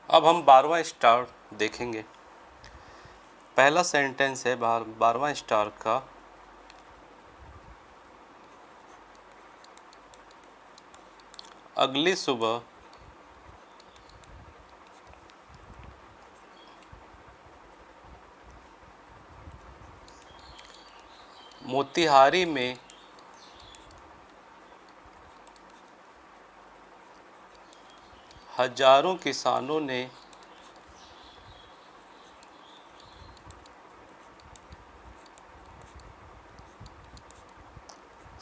अब हम 12वां स्टार देखेंगे। पहला सेंटेंस है 12वां स्टार का। अगली सुबह मोतिहारी में हजारों किसानों ने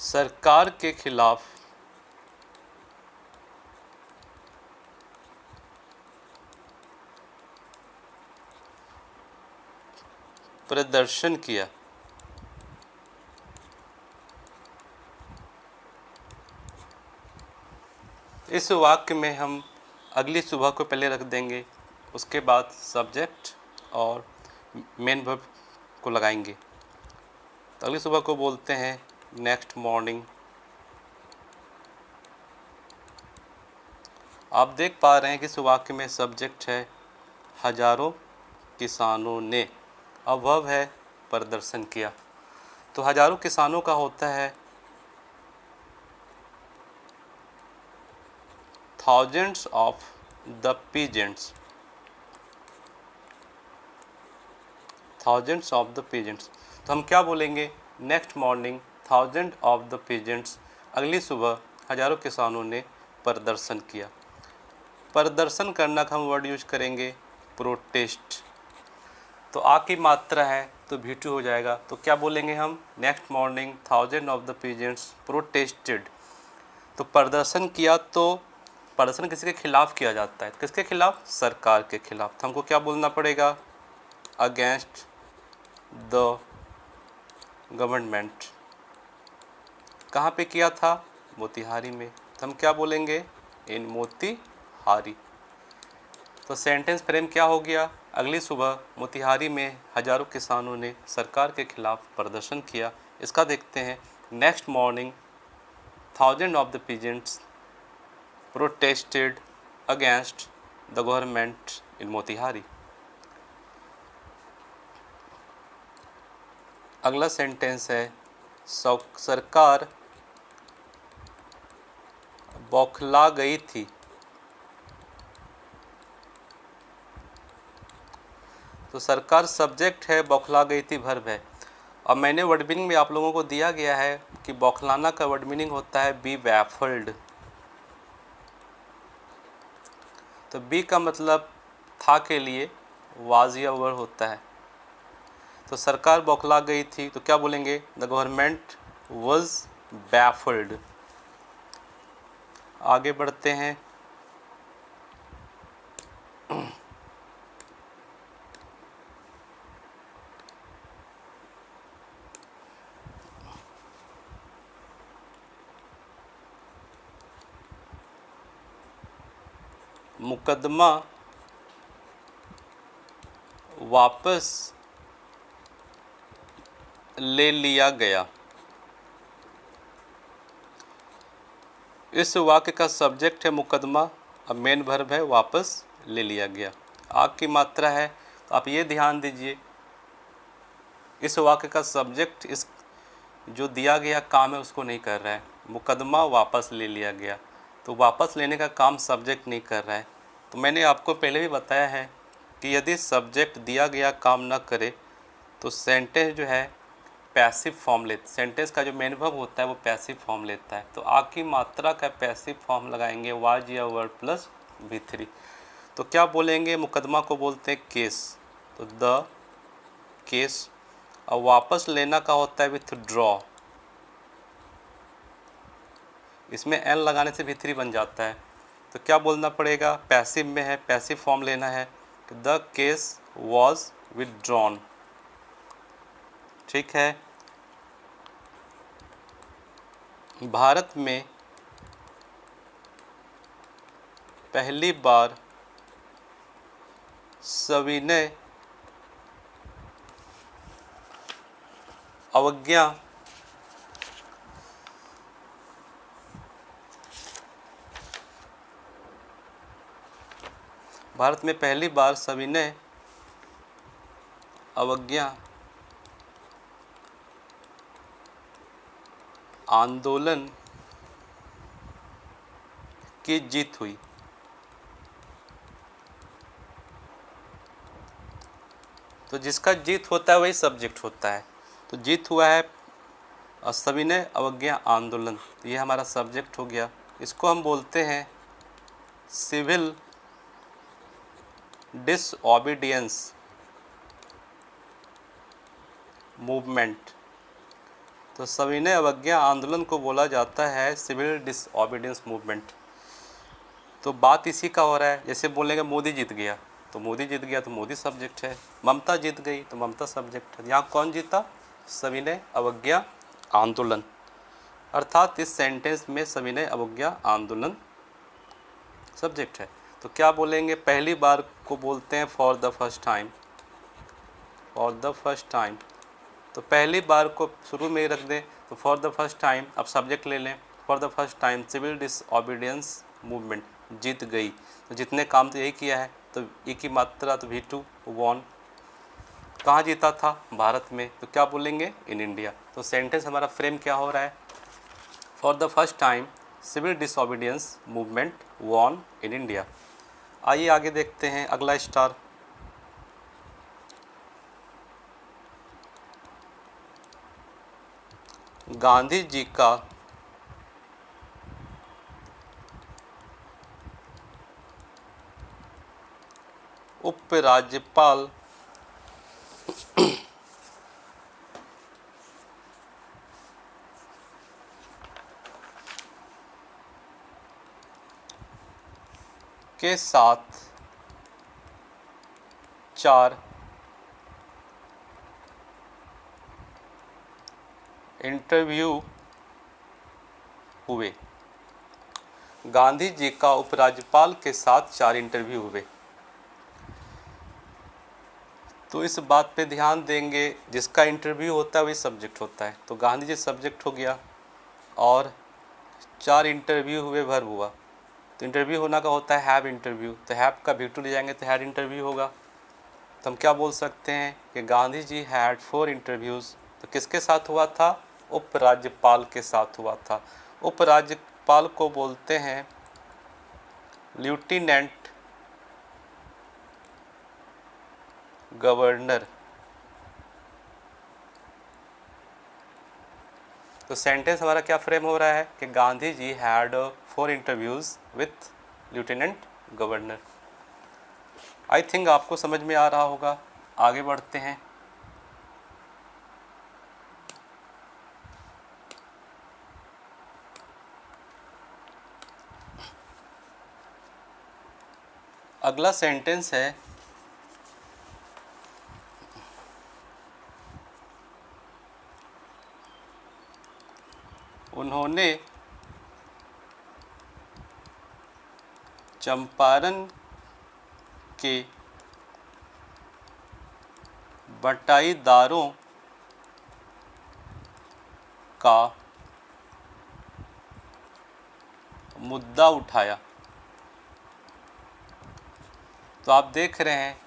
सरकार के खिलाफ प्रदर्शन किया। इस वाक्य में हम अगली सुबह को पहले रख देंगे, उसके बाद सब्जेक्ट और मेन वर्ब को लगाएंगे। तो अगली सुबह को बोलते हैं नेक्स्ट मॉर्निंग। आप देख पा रहे हैं कि इस वाक्य में सब्जेक्ट है हजारों किसानों ने, अब वर्ब है प्रदर्शन किया। तो हजारों किसानों का होता है thousands of the peasants, thousands of the peasants। तो हम क्या बोलेंगे, next morning thousand of the peasants, अगली सुबह हजारों किसानों ने प्रदर्शन किया। प्रदर्शन करना का हम वर्ड यूज करेंगे प्रोटेस्ट। तो आ की मात्रा है तो V2 हो जाएगा। तो क्या बोलेंगे हम, next morning thousand of the peasants protested. तो प्रदर्शन किया, तो प्रदर्शन किसी के खिलाफ किया जाता है, किसके खिलाफ, सरकार के खिलाफ। तो हमको क्या बोलना पड़ेगा, अगेंस्ट द गवर्नमेंट। कहाँ पे किया था, मोतिहारी में। तो हम क्या बोलेंगे, इन मोतिहारी। तो सेंटेंस फ्रेम क्या हो गया, अगली सुबह मोतिहारी में हजारों किसानों ने सरकार के खिलाफ प्रदर्शन किया। इसका देखते हैं, next morning thousand of the peasants protested against the government in Motihari. अगला सेंटेंस है सरकार बौखला गई थी। तो सरकार सब्जेक्ट है, बौखला गई थी वर्ब है। अब मैंने वर्ड मीनिंग में आप लोगों को दिया गया है कि बौखलाना का वर्ड मीनिंग होता है बी बैफल्ड। तो बी का मतलब था के लिए वाज या वर होता है। तो सरकार बौखला गई थी, तो क्या बोलेंगे, द गवर्नमेंट वॉज बैफल्ड। आगे बढ़ते हैं। मुकदमा वापस ले लिया गया। इस वाक्य का सब्जेक्ट है मुकदमा, अब मेन वर्ब है वापस ले लिया गया। आग की मात्रा है, तो आप ये ध्यान दीजिए, इस वाक्य का सब्जेक्ट इस जो दिया गया काम है उसको नहीं कर रहा है। मुकदमा वापस ले लिया गया, तो वापस लेने का काम सब्जेक्ट नहीं कर रहा है। तो मैंने आपको पहले भी बताया है कि यदि सब्जेक्ट दिया गया काम न करे तो सेंटेंस जो है पैसिव फॉर्म लेता, सेंटेंस का जो मेन वर्ब होता है वो पैसिव फॉर्म लेता है। तो आ की मात्रा का पैसिव फॉर्म लगाएंगे वाज या वर्ड प्लस V3। तो क्या बोलेंगे, मुकदमा को बोलते हैं केस, तो द केस। और वापस लेना का होता है विथड्रॉ, इसमें एन लगाने से V3 बन जाता है। तो क्या बोलना पड़ेगा, पैसिव में है, पैसिव फॉर्म लेना है, द केस वॉज विथड्रॉन। ठीक है। भारत में पहली बार सविनय अवज्ञा भारत में पहली बार सविनय अवज्ञा आंदोलन की जीत हुई। तो जिसका जीत होता है वही सब्जेक्ट होता है। तो जीत हुआ है सविनय अवज्ञा आंदोलन, तो ये हमारा सब्जेक्ट हो गया। इसको हम बोलते हैं सिविल डिसओबीडियंस मूवमेंट। तो सविनय अवज्ञा आंदोलन को बोला जाता है सिविल डिसओबीडियंस मूवमेंट। तो बात इसी का हो रहा है, जैसे बोलेंगे मोदी जीत गया, तो मोदी जीत गया तो मोदी सब्जेक्ट है, ममता जीत गई तो ममता सब्जेक्ट है। यहाँ कौन जीता? सविनय अवज्ञा आंदोलन। अर्थात इस सेंटेंस में सविनय अवज्ञा आंदोलन सब्जेक्ट है। तो क्या बोलेंगे? पहली बार को बोलते हैं for the first time. For the first time, तो पहली बार को शुरू में ही रख दें, तो फॉर द फर्स्ट टाइम अब सब्जेक्ट ले लें। For the first time civil disobedience movement जीत गई। तो जितने काम तो यही किया है, तो एक ही मात्रा, तो V2 वॉन। कहाँ जीता था? भारत में। तो क्या बोलेंगे? In India. तो सेंटेंस हमारा फ्रेम क्या हो रहा है? For the first time civil disobedience movement won in India. आइए आगे देखते हैं अगला स्टार। गांधी जी का उपराज्यपाल के साथ 4 इंटरव्यू हुए। गांधी जी का उपराज्यपाल के साथ 4 इंटरव्यू हुए। तो इस बात पे ध्यान देंगे, जिसका इंटरव्यू होता है वही सब्जेक्ट होता है। तो गांधी जी सब्जेक्ट हो गया और 4 इंटरव्यू हुए वर्ब हुआ। तो इंटरव्यू होना का होता है हैव इंटरव्यू, तो हैव का V2 ले जाएंगे तो हैड इंटरव्यू होगा। तो हम क्या बोल सकते हैं कि गांधी जी हैड 4 इंटरव्यूज़। तो किसके साथ हुआ था? उपराज्यपाल के साथ हुआ था। उपराज्यपाल को बोलते हैं लेफ्टिनेंट गवर्नर। तो सेंटेंस हमारा क्या फ्रेम हो रहा है कि Gandhi ji had 4 interviews with lieutenant governor. I think आपको समझ में आ रहा होगा। आगे बढ़ते हैं। अगला सेंटेंस है उन्होंने चंपारण के बटाईदारों का मुद्दा उठाया। तो आप देख रहे हैं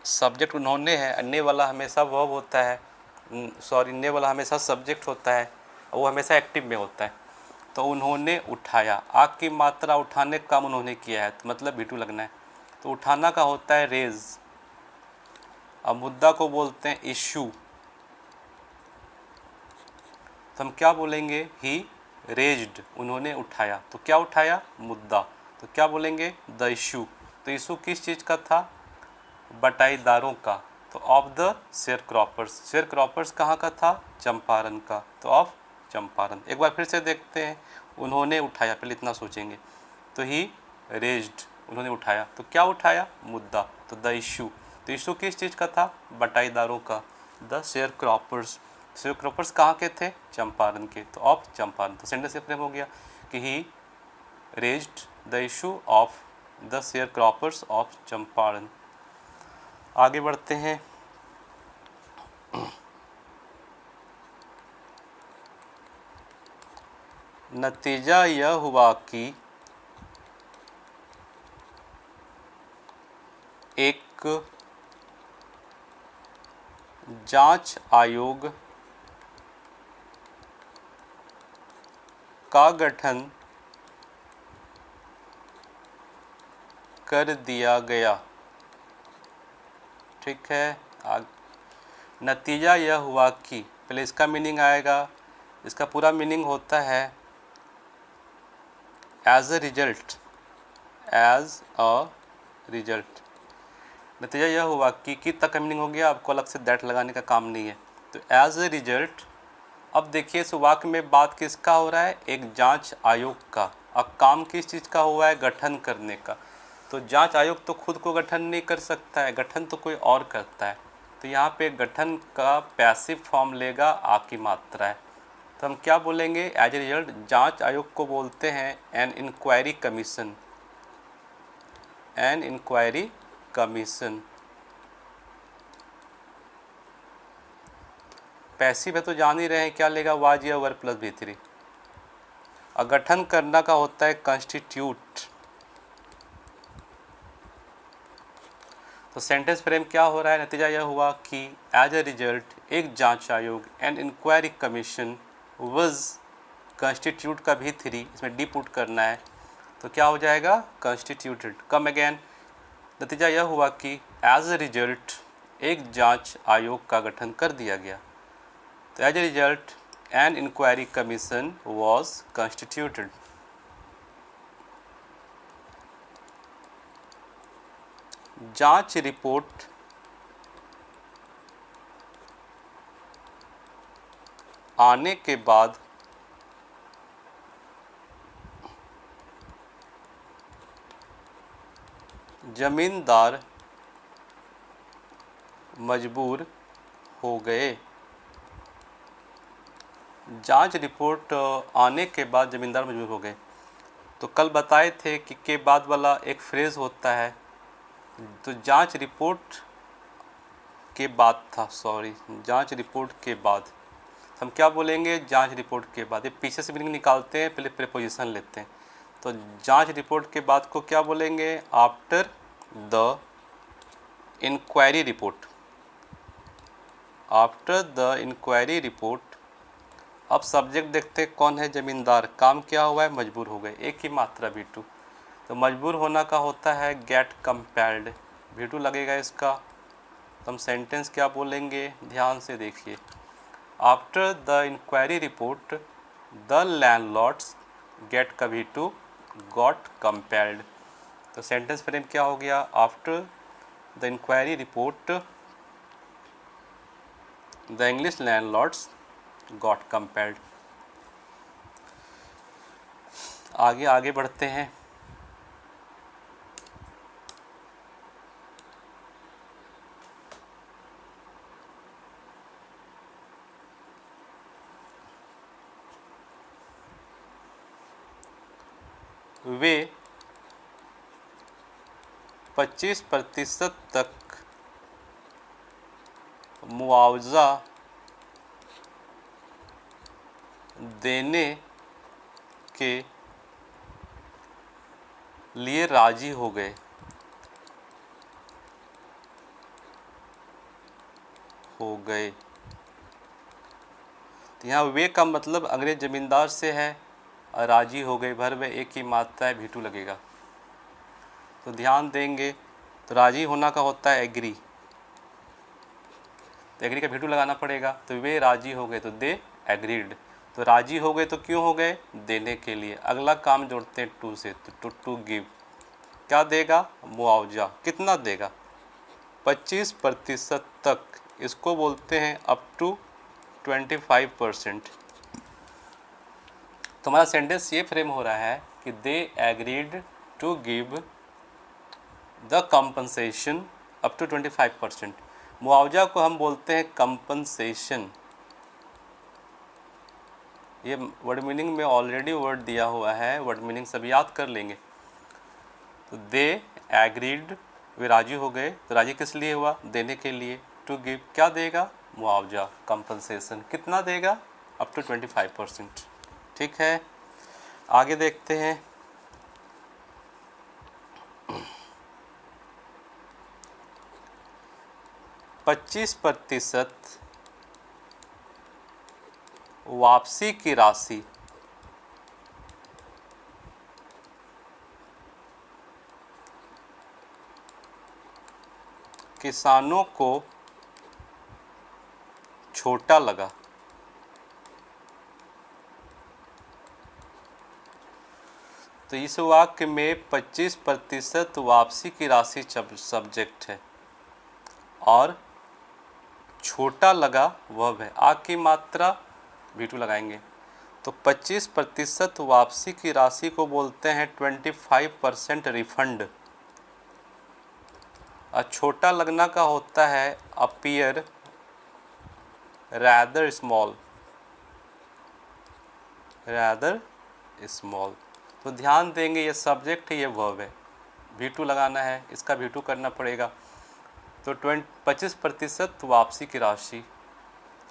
सब्जेक्ट उन्होंने है, अन्य वाला हमेशा वर्ब होता है, सॉरी अन्य वाला हमेशा सब्जेक्ट होता है, वो हमेशा एक्टिव में होता है। तो उन्होंने उठाया, आग की मात्रा उठाने का काम उन्होंने किया है, तो मतलब V2 लगना है। तो उठाना का होता है रेज। अब मुद्दा को बोलते हैं इशू। तो हम क्या बोलेंगे? ही रेज्ड, उन्होंने उठाया। तो क्या उठाया? मुद्दा। तो क्या बोलेंगे? The issue. तो इशू किस चीज़ का था? बटाईदारों का। तो of the share croppers. Share croppers कहाँ का था? चंपारण का। तो ऑफ चंपारण। एक बार फिर से देखते हैं। उन्होंने उठाया, पहले इतना सोचेंगे। तो ही रेज्ड, उन्होंने उठाया। तो क्या उठाया? मुद्दा। तो द इशू। तो इशू किस चीज़ का था? बटाईदारों का। The share croppers. Share croppers कहाँ के थे? चंपारण के। तो ऑफ चंपारण। तो सेंटेंस से फ्रेम हो गया कि he raised the issue of the sharecroppers of Champaran. आगे बढ़ते हैं। नतीजा यह हुआ कि एक जांच आयोग का गठन कर दिया गया। ठीक है, नतीजा यह हुआ कि, पहले इसका मीनिंग आएगा, इसका पूरा मीनिंग होता है as a result, as a result. नतीजा यह हुआ कि तक का मीनिंग हो गया, आपको अलग से दैट लगाने का काम नहीं है। तो एज अ रिजल्ट, अब देखिए इस वाक्य में बात किसका हो रहा है, एक जांच आयोग का। अब काम किस चीज़ का हुआ है, गठन करने का। तो जांच आयोग तो खुद को गठन नहीं कर सकता है, गठन तो कोई और करता है। तो यहाँ पे गठन का पैसिव फॉर्म लेगा आ की मात्रा है। तो हम क्या बोलेंगे, एज ए रिजल्ट जांच आयोग को बोलते हैं an inquiry commission, an inquiry commission. Passive है तो जान ही रहे हैं क्या लेगा, वाज या वर प्लस V3। और गठन करना का होता है कॉन्स्टिट्यूट। तो सेंटेंस फ्रेम क्या हो रहा है, नतीजा यह हुआ कि एज ए रिजल्ट एक जांच आयोग एन इंक्वायरी कमीशन वज कॉन्स्टिट्यूट का V3, इसमें डी पुट करना है तो क्या हो जाएगा, कॉन्स्टिट्यूटेड। कम अगेन, नतीजा यह हुआ कि एज ए रिजल्ट एक जांच आयोग का गठन कर दिया गया। तो as a result an inquiry commission was constituted. जांच रिपोर्ट आने के बाद जमींदार मजबूर हो गए। जांच रिपोर्ट आने के बाद जमींदार मजबूर हो गए। तो कल बताए थे कि के बाद वाला एक फ्रेज़ होता है, तो जांच रिपोर्ट के बाद था, सॉरी, जांच रिपोर्ट के बाद हम क्या बोलेंगे, जांच रिपोर्ट के बाद। ये पीछे से मीनिंग निकालते हैं, पहले प्रीपोजिशन लेते हैं। तो जांच रिपोर्ट के बाद को क्या बोलेंगे, after the inquiry report, after the inquiry report. अब सब्जेक्ट देखते हैं कौन है, जमींदार। काम क्या हुआ है, मजबूर हो गए, एक ही मात्रा V2। तो मजबूर होना का होता है गेट कंपेल्ड, V2 लगेगा इसका। तो हम सेंटेंस क्या बोलेंगे, ध्यान से देखिए। After the inquiry report the landlords get का V2 गॉट कंपेल्ड। तो सेंटेंस फ्रेम क्या हो गया, after the inquiry report the English landlords got compelled. आगे बढ़ते हैं। वे 25% तक मुआवजा देने के लिए राजी हो गए। तो यहाँ वे का मतलब अंग्रेज जमींदार से है, और राजी हो गए भर में एक ही मात्रा है, V2 लगेगा। तो ध्यान देंगे, तो राजी होना का होता है एग्री, तो एग्री का V2 लगाना पड़ेगा। तो वे राजी हो गए, तो दे एग्रीड। तो राजी हो गए तो क्यों हो गए, देने के लिए। अगला काम जोड़ते हैं टू से, तो टू गिव, क्या देगा, मुआवजा। कितना देगा, 25% तक, इसको बोलते हैं अप टू 25%। तो हमारा सेंटेंस ये फ्रेम हो रहा है कि they agreed to give the compensation up to 25%। मुआवजा को हम बोलते हैं कंपनसेशन। ये वर्ड मीनिंग में ऑलरेडी वर्ड दिया हुआ है, वर्ड मीनिंग सब याद कर लेंगे। तो दे एग्रीड, वे राजी हो गए। तो राजी किस लिए हुआ, देने के लिए। टू गिव, क्या देगा, मुआवजा, कंपनसेशन। कितना देगा, अप टू 25%। ठीक है, आगे देखते हैं। 25% वापसी की राशि किसानों को छोटा लगा। तो इस वाक्य में 25% वापसी की राशि सब्जेक्ट है और छोटा लगा वर्ब है। आ की मात्रा V2 लगाएंगे। तो 25% वापसी की राशि को बोलते हैं 25% रिफंड। और छोटा लगना का होता है appear rather small, rather small. तो ध्यान देंगे ये सब्जेक्ट है, ये वर्ब है, V2 लगाना है, इसका V2 करना पड़ेगा। तो 25% वापसी की राशि,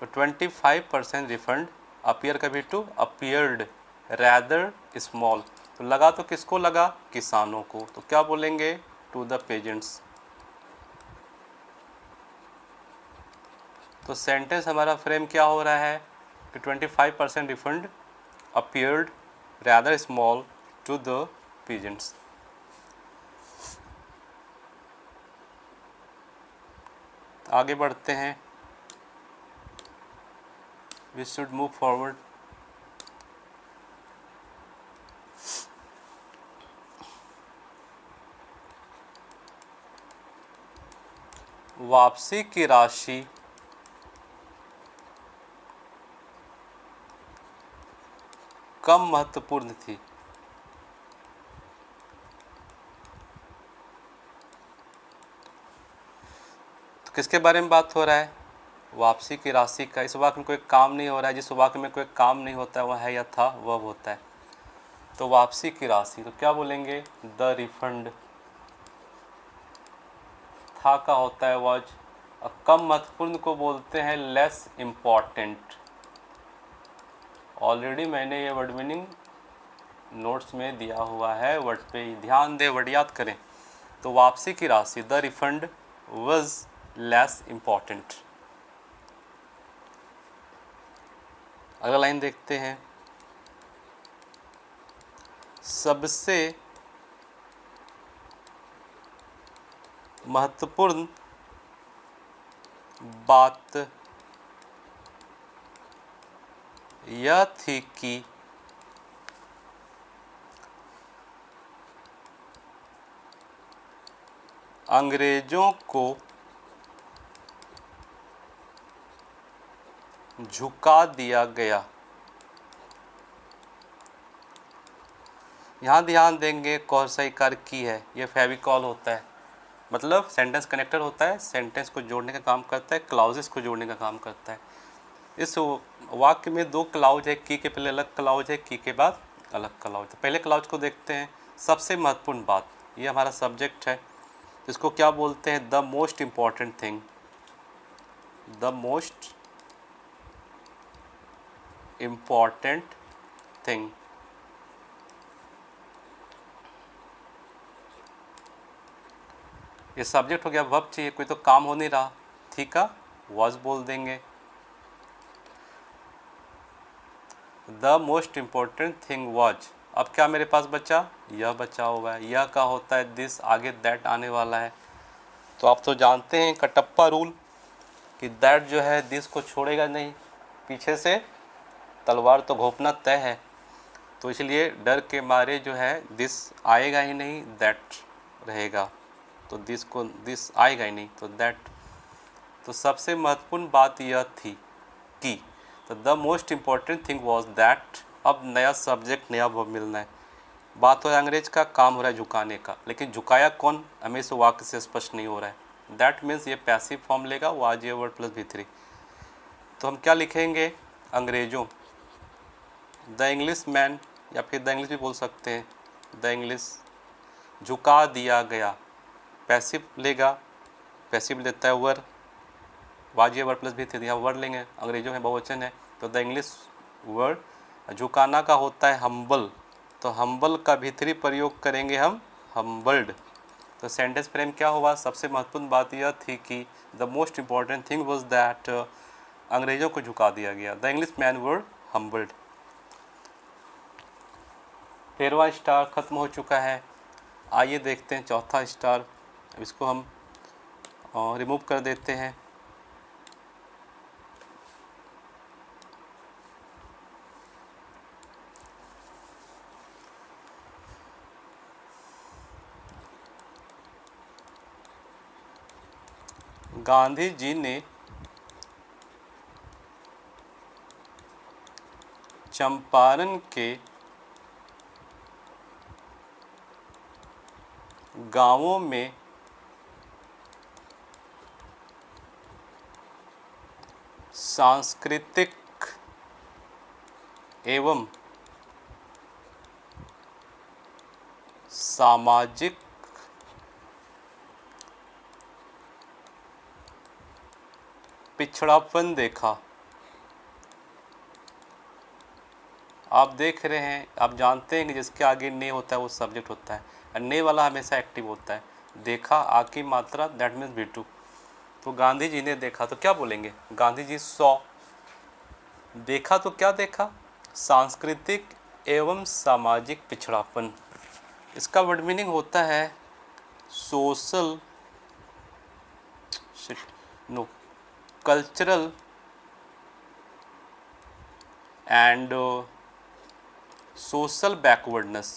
तो 25% रिफंड, अपीयर का V2 अपीयर्ड रैदर स्मॉल। तो लगा तो किसको लगा? किसानों को। तो क्या बोलेंगे? To the peasants. तो सेंटेंस हमारा फ्रेम क्या हो रहा है कि 25% refund appeared rather small to the peasants. आगे बढ़ते हैं। We should move forward. वापसी की राशि कम महत्वपूर्ण थी। तो किसके बारे में बात हो रहा है? वापसी की राशि का। इस वाक्य में कोई काम नहीं हो रहा है। जिस वाक्य में कोई काम नहीं होता है वह है या था, वह होता है। तो वापसी की राशि, तो क्या बोलेंगे? The refund. था का होता है वॉज। कम महत्वपूर्ण को बोलते हैं लेस इम्पॉर्टेंट। ऑलरेडी मैंने ये वर्ड मीनिंग नोट्स में दिया हुआ है, वर्ड पे ध्यान दे, वर्ड याद करें। तो वापसी की राशि the refund was less important. अगला लाइन देखते हैं। सबसे महत्वपूर्ण बात यह थी कि अंग्रेजों को झुका दिया गया। यहाँ ध्यान देंगे कौन सा इकार की है, ये फेविकॉल होता है, मतलब सेंटेंस कनेक्टर होता है, सेंटेंस को जोड़ने का काम करता है, क्लाउजेस को जोड़ने का काम करता है। इस वाक्य में दो क्लाउज है, की के पहले अलग क्लाउज है, की के बाद अलग क्लाउज। तो पहले क्लाउज को देखते हैं। सबसे महत्वपूर्ण बात, ये हमारा सब्जेक्ट है। इसको क्या बोलते हैं? The most important thing. The most important thing. ये सब्जेक्ट हो गया, वर्ब चाहिए, कोई तो काम हो नहीं रहा, ठीक है, वॉज बोल देंगे। The most important thing was. अब क्या मेरे पास बचा? यह बचा हुआ है। यह का होता है दिस, आगे दैट आने वाला है। तो आप तो जानते हैं कटप्पा रूल कि दैट जो है दिस को छोड़ेगा नहीं, पीछे से तलवार तो घोंपना तय है। तो इसलिए डर के मारे जो है दिस आएगा ही नहीं, दैट रहेगा। तो दिस को दिस आएगा ही नहीं, तो दैट। तो सबसे महत्वपूर्ण बात यह थी कि, तो the most important thing was that. अब नया सब्जेक्ट, नया वर्ब मिलना है। बात हो रहा है अंग्रेज का, काम हो रहा है झुकाने का, लेकिन झुकाया कौन हमें इस वाक्य से स्पष्ट नहीं हो रहा है। दैट मीन्स ये पैसिव फॉर्म लेगा, वाज ये वर्ड प्लस V3। तो हम क्या लिखेंगे? अंग्रेजों, द इंग्लिश मैन, या फिर द इंग्लिश भी बोल सकते हैं, द इंग्लिश, झुका दिया गया। पैसिव लेगा, पैसिव लेता है वर, वाज ये वर्ड प्लस V3, यहाँ वर्ड लेंगे, अंग्रेजों में बहुवचन है, तो द इंग्लिश वर्ड। झुकाना का होता है हम्बल, तो हम्बल का V3 प्रयोग करेंगे हम, हम्बल्ड। तो सेंटेंस फ्रेम क्या हुआ, सबसे महत्वपूर्ण बात यह थी कि the most important thing was that अंग्रेज़ों को झुका दिया गया, the English man were humbled. 13वां स्टार खत्म हो चुका है। आइए देखते हैं चौथा स्टार, इसको हम रिमूव कर देते हैं। गांधी जी ने चंपारण के गांवों में सांस्कृतिक एवं सामाजिक पिछड़ापन देखा। आप देख रहे हैं, आप जानते हैं कि जिसके आगे ने होता है वो सब्जेक्ट होता है, और ने वाला हमेशा एक्टिव होता है। देखा आ की मात्रा दैट मीन्स बी टू। तो गांधी जी ने देखा तो क्या बोलेंगे, गांधी जी सॉ। देखा तो क्या देखा, सांस्कृतिक एवं सामाजिक पिछड़ापन। इसका वर्ड मीनिंग होता है social no cultural and social backwardness.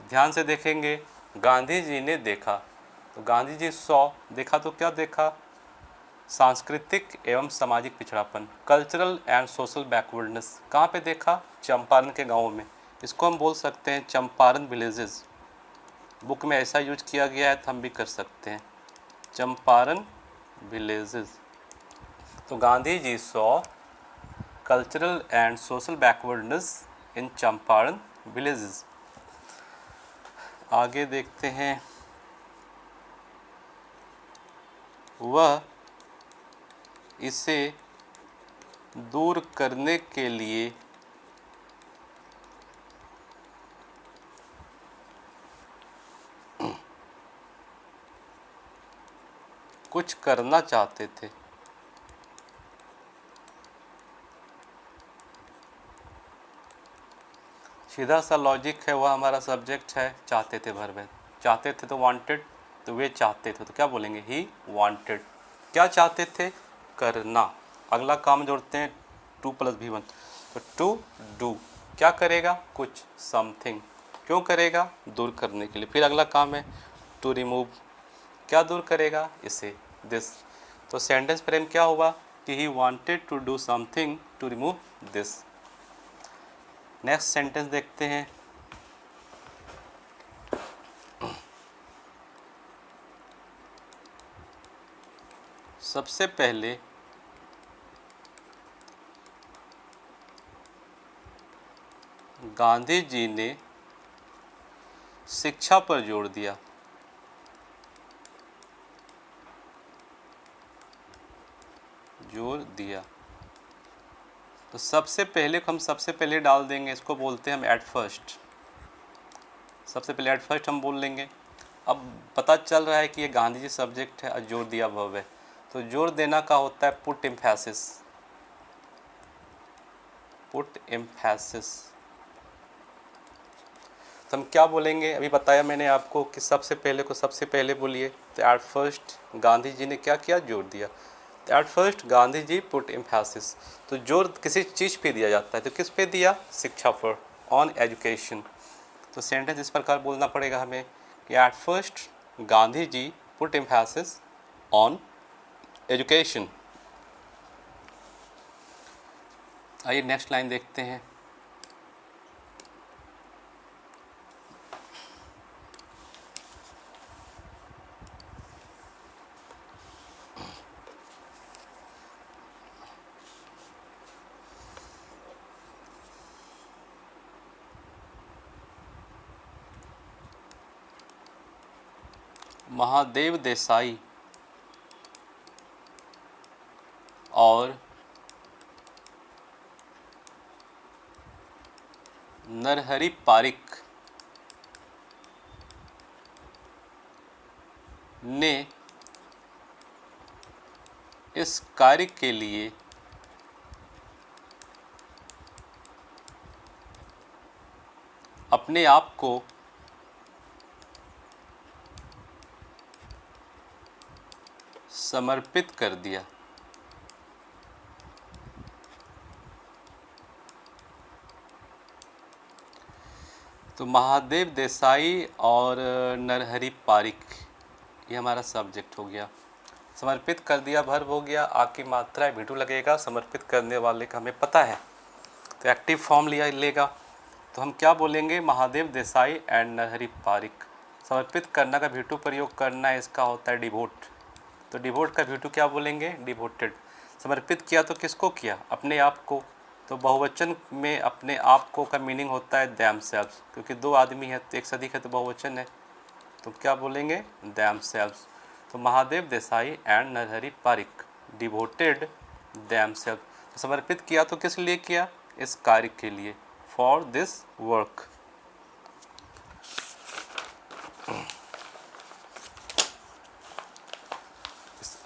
ध्यान से देखेंगे, गांधी जी ने देखा तो गांधी जी सॉ, देखा तो क्या देखा, सांस्कृतिक एवं सामाजिक पिछड़ापन, कल्चरल एंड सोशल बैकवर्डनेस। कहाँ पे देखा, चंपारण के गांवों में। इसको हम बोल सकते हैं चंपारण विलेजेस। बुक में ऐसा यूज किया गया है तो हम भी कर सकते हैं चंपारण विलेजेस। तो Gandhi ji saw cultural and social backwardness in Champaran villages. आगे देखते हैं, वह इसे दूर करने के लिए कुछ करना चाहते थे। सीधा सा लॉजिक है, वह हमारा सब्जेक्ट है, चाहते थे भर में। चाहते थे तो वांटेड, तो वे चाहते थे तो क्या बोलेंगे, ही वांटेड। क्या चाहते थे, करना। अगला काम जोड़ते हैं 2 + V1, तो टू डू, क्या करेगा, कुछ, समथिंग, क्यों करेगा, दूर करने के लिए। फिर अगला काम है टू रिमूव, क्या दूर करेगा, इसे, दिस। तो सेंटेंस फ्रेम क्या हुआ कि he wanted to do something to remove this. Next sentence देखते हैं, सबसे पहले गांधी जी ने शिक्षा पर जोर दिया। जोर दिया, तो सबसे पहले को हम सबसे पहले डाल देंगे, इसको बोलते हैं हम एट फर्स्ट। सबसे पहले एट फर्स्ट हम बोल लेंगे। अब पता चल रहा है कि ये गांधी जी सब्जेक्ट है और जोर दिया वर्ब है, तो जोर देना का होता है पुट एम्फेसिस। पुट एम्फेसिस, तो हम क्या बोलेंगे, अभी बताया मैंने आपको कि सबसे पहले को सबसे पहले बोलिए। तो एट फर्स्ट गांधी जी ने क्या किया, जोर दिया। तो at first Gandhi ji put emphasis, तो जोर किसी चीज़ पे दिया जाता है, तो किस पे दिया, शिक्षा पर, ऑन एजुकेशन। तो सेंटेंस इस प्रकार बोलना पड़ेगा हमें कि at first Gandhi ji put emphasis on education. आइए नेक्स्ट लाइन देखते हैं, महादेव देसाई और नरहरि पारिक ने इस कार्य के लिए अपने आप को समर्पित कर दिया। तो महादेव देसाई और नरहरि पारिक, ये हमारा सब्जेक्ट हो गया। समर्पित कर दिया वर्ब हो गया, आ की मात्रा है भी2 लगेगा, समर्पित करने वाले का हमें पता है, तो एक्टिव फॉर्म लेगा। तो हम क्या बोलेंगे, महादेव देसाई एंड नरहरि पारिक। समर्पित करना का भी2 प्रयोग करना है, इसका होता है डिवोट, तो डिवोट का भी2 क्या बोलेंगे, डिवोटेड। समर्पित किया तो किसको किया, अपने आप को, तो बहुवचन में अपने आप को का मीनिंग होता है देमसेल्व्स, क्योंकि 2 आदमी है तो एक से अधिक है तो बहुवचन है, तो क्या बोलेंगे, देमसेल्व्स। तो Mahadev Desai and Narhari Parikh devoted themselves. समर्पित किया तो किस लिए किया, इस कार्य के लिए, फॉर दिस वर्क।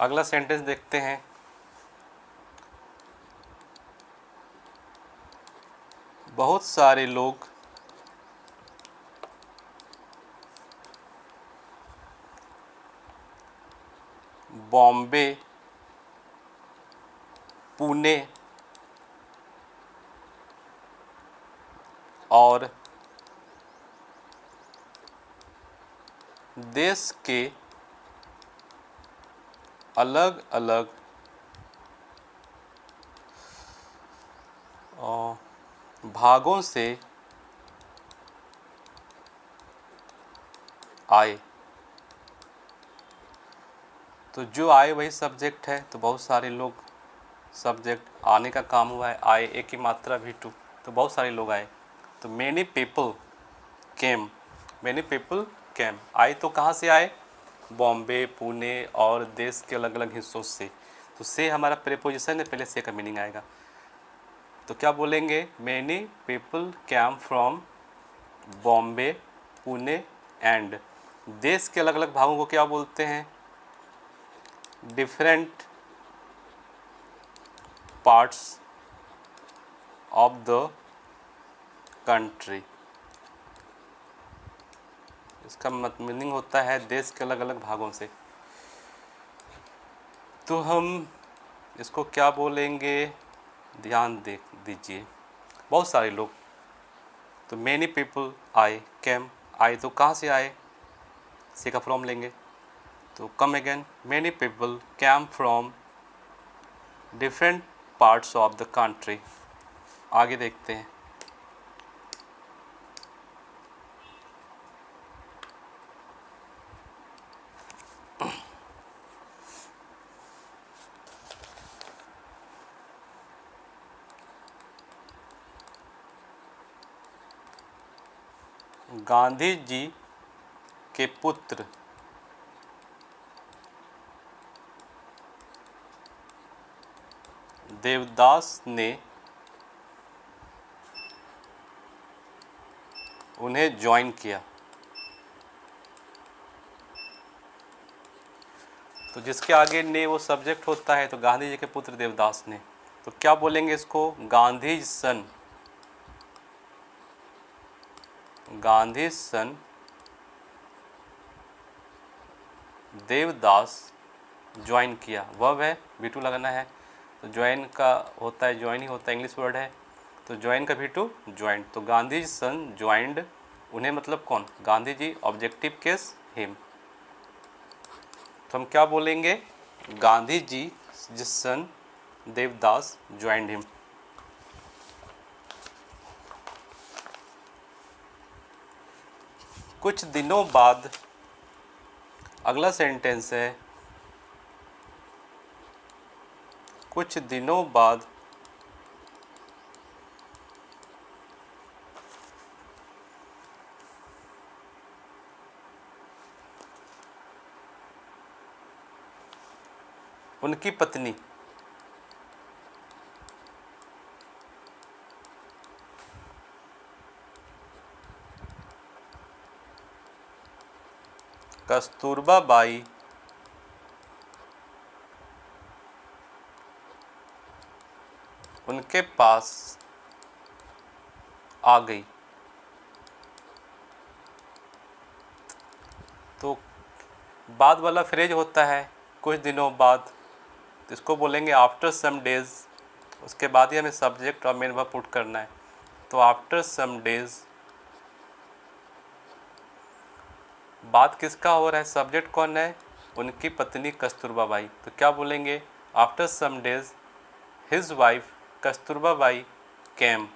अगला सेंटेंस देखते हैं। बहुत सारे लोग बॉम्बे, पुणे और देश के अलग अलग भागों से आए। तो जो आए वही सब्जेक्ट है, तो बहुत सारे लोग सब्जेक्ट, आने का काम हुआ है, आए एक ही मात्रा भी2, तो बहुत सारे लोग आए। तो many people came, many people came, आए तो कहाँ से आए, बॉम्बे, पुणे और देश के अलग अलग हिस्सों से। तो से हमारा प्रीपोजिशन है, पहले से का मीनिंग आएगा। तो क्या बोलेंगे, many people came from Bombay, Pune and, देश के अलग अलग भागों को क्या बोलते हैं, different parts of the country. इसका मीनिंग होता है देश के अलग अलग भागों से। तो हम इसको क्या बोलेंगे, ध्यान दीजिए, बहुत सारे लोग, तो मैनी पीपल आए, कैम, आए तो कहाँ से आए, से का फ्रॉम लेंगे, तो come again, many people came from different parts of the country. आगे देखते हैं। गांधी जी के पुत्र देवदास ने उन्हें ज्वाइन किया। तो जिसके आगे ने वो सब्जेक्ट होता है, तो गांधी जी के पुत्र देवदास ने, तो क्या बोलेंगे इसको, गांधी सन, गांधी सन देवदास ज्वाइन किया, वर्ब है, भी2 लगाना है, तो ज्वाइन का होता है, ज्वाइन ही होता है, इंग्लिश वर्ड है, तो ज्वाइन का भी2 ज्वाइन। तो गांधी सन ज्वाइंड, उन्हें मतलब कौन, Gandhi ji, objective case him. तो हम क्या बोलेंगे, गांधी जी जिस सन देवदास ज्वाइंड हिम। कुछ दिनों बाद, अगला सेंटेंस है, कुछ दिनों बाद उनकी पत्नी कस्तूरबा बाई उनके पास आ गई। तो बाद वाला फ्रेज होता है कुछ दिनों बाद, तो इसको बोलेंगे आफ्टर सम डेज। उसके बाद ही हमें सब्जेक्ट और मेन वर्ब पुट करना है। तो आफ्टर सम डेज, बात किसका हो रहा है, सब्जेक्ट कौन है, उनकी पत्नी कस्तूरबा बाई। तो क्या बोलेंगे, after some days his wife Kasturba Bai came,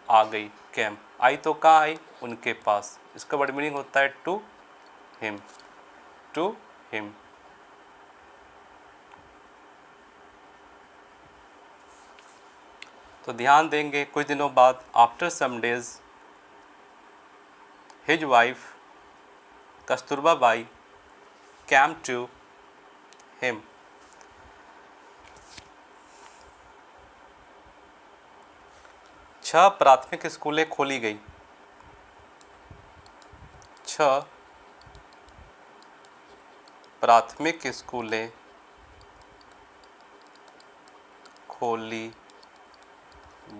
आ गई, कैम, आई तो कहाँ आई, उनके पास। इसका वर्ड मीनिंग होता है टू हिम, टू हिम। तो ध्यान देंगे, कुछ दिनों बाद, after some days his wife Kasturba Bai came to him. छह प्राथमिक स्कूलें खोली गई। छह प्राथमिक स्कूलें खोली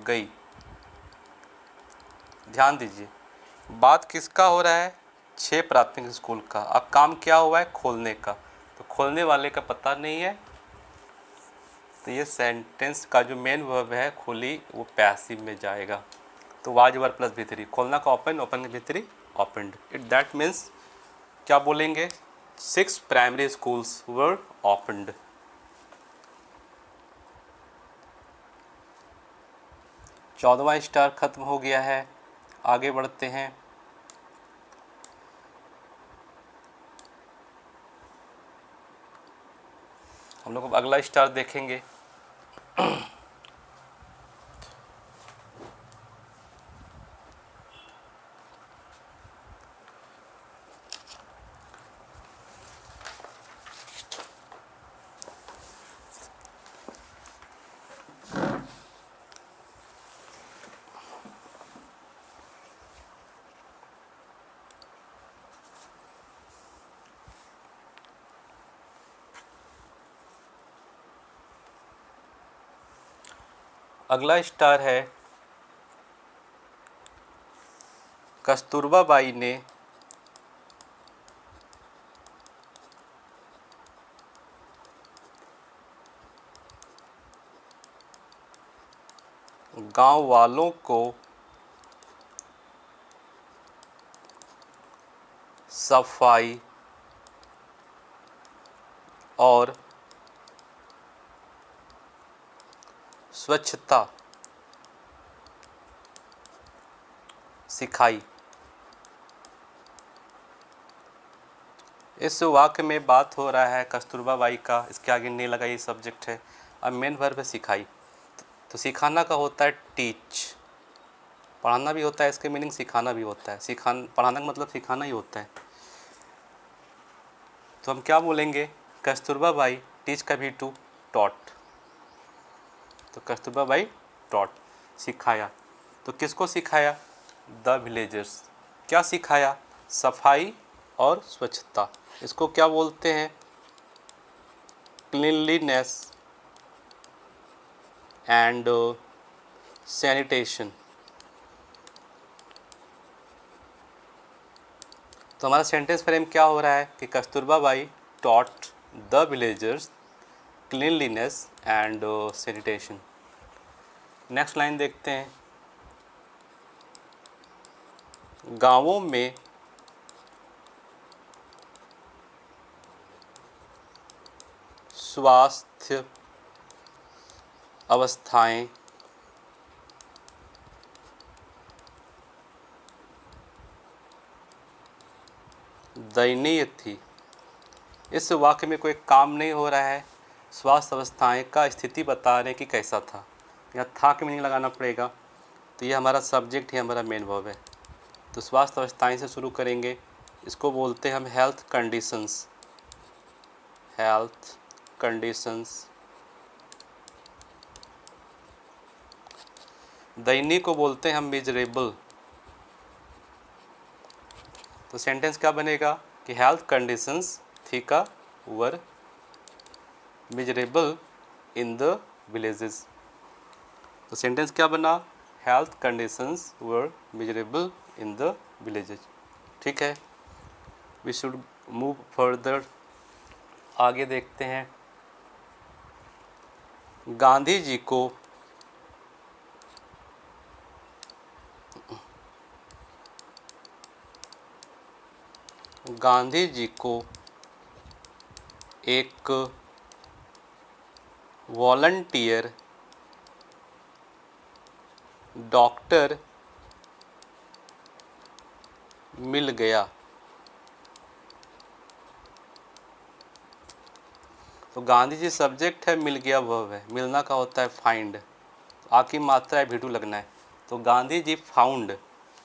गई। ध्यान दीजिए, बात किसका हो रहा है, 6 प्राथमिक स्कूल का। अब काम क्या हुआ है, खोलने का। तो खोलने वाले का पता नहीं है, तो ये सेंटेंस का जो मेन वर्ब है खोली, वो पैसिव में जाएगा। तो वाज वर प्लस भी3, खोलना का ओपन, ओपन का भी3, ओपनड। इट दैट मीन्स क्या बोलेंगे, 6 प्राइमरी स्कूल्स वर ओपनड। चौदहवां स्टार खत्म हो गया है, आगे बढ़ते हैं। हम लोग अगला स्टार देखेंगे। अगला स्टार है, कस्तूरबा बाई ने गांव वालों को सफाई और स्वच्छता सिखाई। इस वाक्य में बात हो रहा है कस्तूरबा बाई का, इसके आगे नहीं लगा, ये सब्जेक्ट है। अब मेन वर्ब है सिखाई। तो सिखाना का होता है टीच, पढ़ाना भी होता है, इसके मीनिंग सिखाना भी होता है। पढ़ाना का मतलब सिखाना ही होता है। तो हम क्या बोलेंगे, कस्तूरबा बाई टीच का भी टू टॉट। तो कस्तूरबा बाई टॉट, सिखाया। तो किसको सिखाया, द विलेजर्स। क्या सिखाया, सफाई और स्वच्छता। इसको क्या बोलते हैं, क्लीनलीनेस एंड सैनिटेशन। तो हमारा सेंटेंस फ्रेम क्या हो रहा है कि Kasturba by taught the villagers cleanliness and sanitation. Next line देखते हैं, गांवों में स्वास्थ्य अवस्थाएं दयनीय थी। इस वाक्य में कोई काम नहीं हो रहा है, स्वास्थ्य अवस्थाएं का स्थिति बता रहे कि कैसा था। यहाँ था की मीनिंग लगाना पड़ेगा। तो ये हमारा सब्जेक्ट है, हमारा मेन वर्ब है। तो स्वास्थ्य अवस्थाएं से शुरू करेंगे, इसको बोलते हैं हम हेल्थ कंडीशंस। Health conditions. दयनीय को बोलते हैं हम मिजरेबल। तो सेंटेंस क्या बनेगा, कि health conditions theca were miserable in the villages. तो सेंटेंस क्या बना, health conditions were miserable in the villages. ठीक है, वी शुड मूव फर्दर, आगे देखते हैं। गांधी जी को एक वॉलंटियर डॉक्टर मिल गया। तो गांधी जी सब्जेक्ट है, मिल गया वर्ब है, मिलना का होता है फाइंड, आ की मात्रा है भी लगना है। तो गांधी जी फाउंड, तो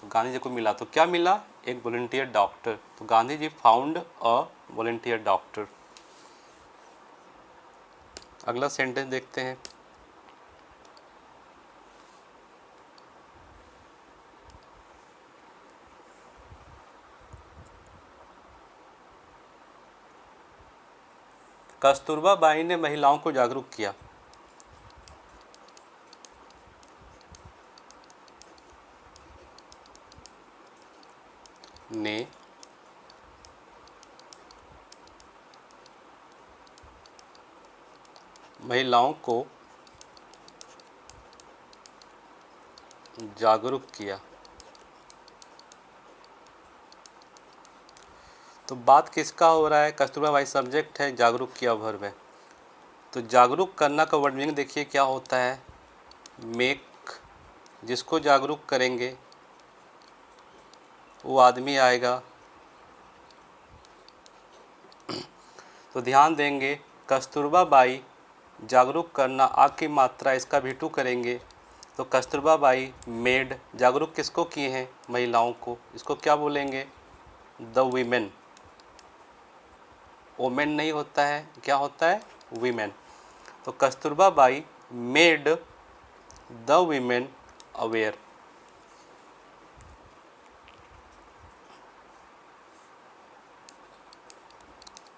गांधी जी को मिला, तो क्या मिला, एक वॉलंटियर डॉक्टर। तो गांधी जी फाउंड अ वॉलंटियर डॉक्टर। अगला सेंटेंस देखते हैं। कस्तूरबा बाई ने महिलाओं को जागरूक किया। ने महिलाओं को जागरूक किया। तो बात किसका हो रहा है, कस्तूरबा बाई सब्जेक्ट है, जागरूक किया वर्ब है। तो जागरूक करना का वर्ड मीनिंग देखिए क्या होता है, मेक, जिसको जागरूक करेंगे वो आदमी आएगा। तो ध्यान देंगे, कस्तूरबा बाई जागरूक करना, आ की मात्रा, इसका भी टू करेंगे। तो कस्तूरबा बाई मेड, जागरूक किसको किए हैं, महिलाओं को, इसको क्या बोलेंगे, द वीमेन। ओमेन नहीं होता है, क्या होता है, वीमेन। तो Kasturba by made the women aware.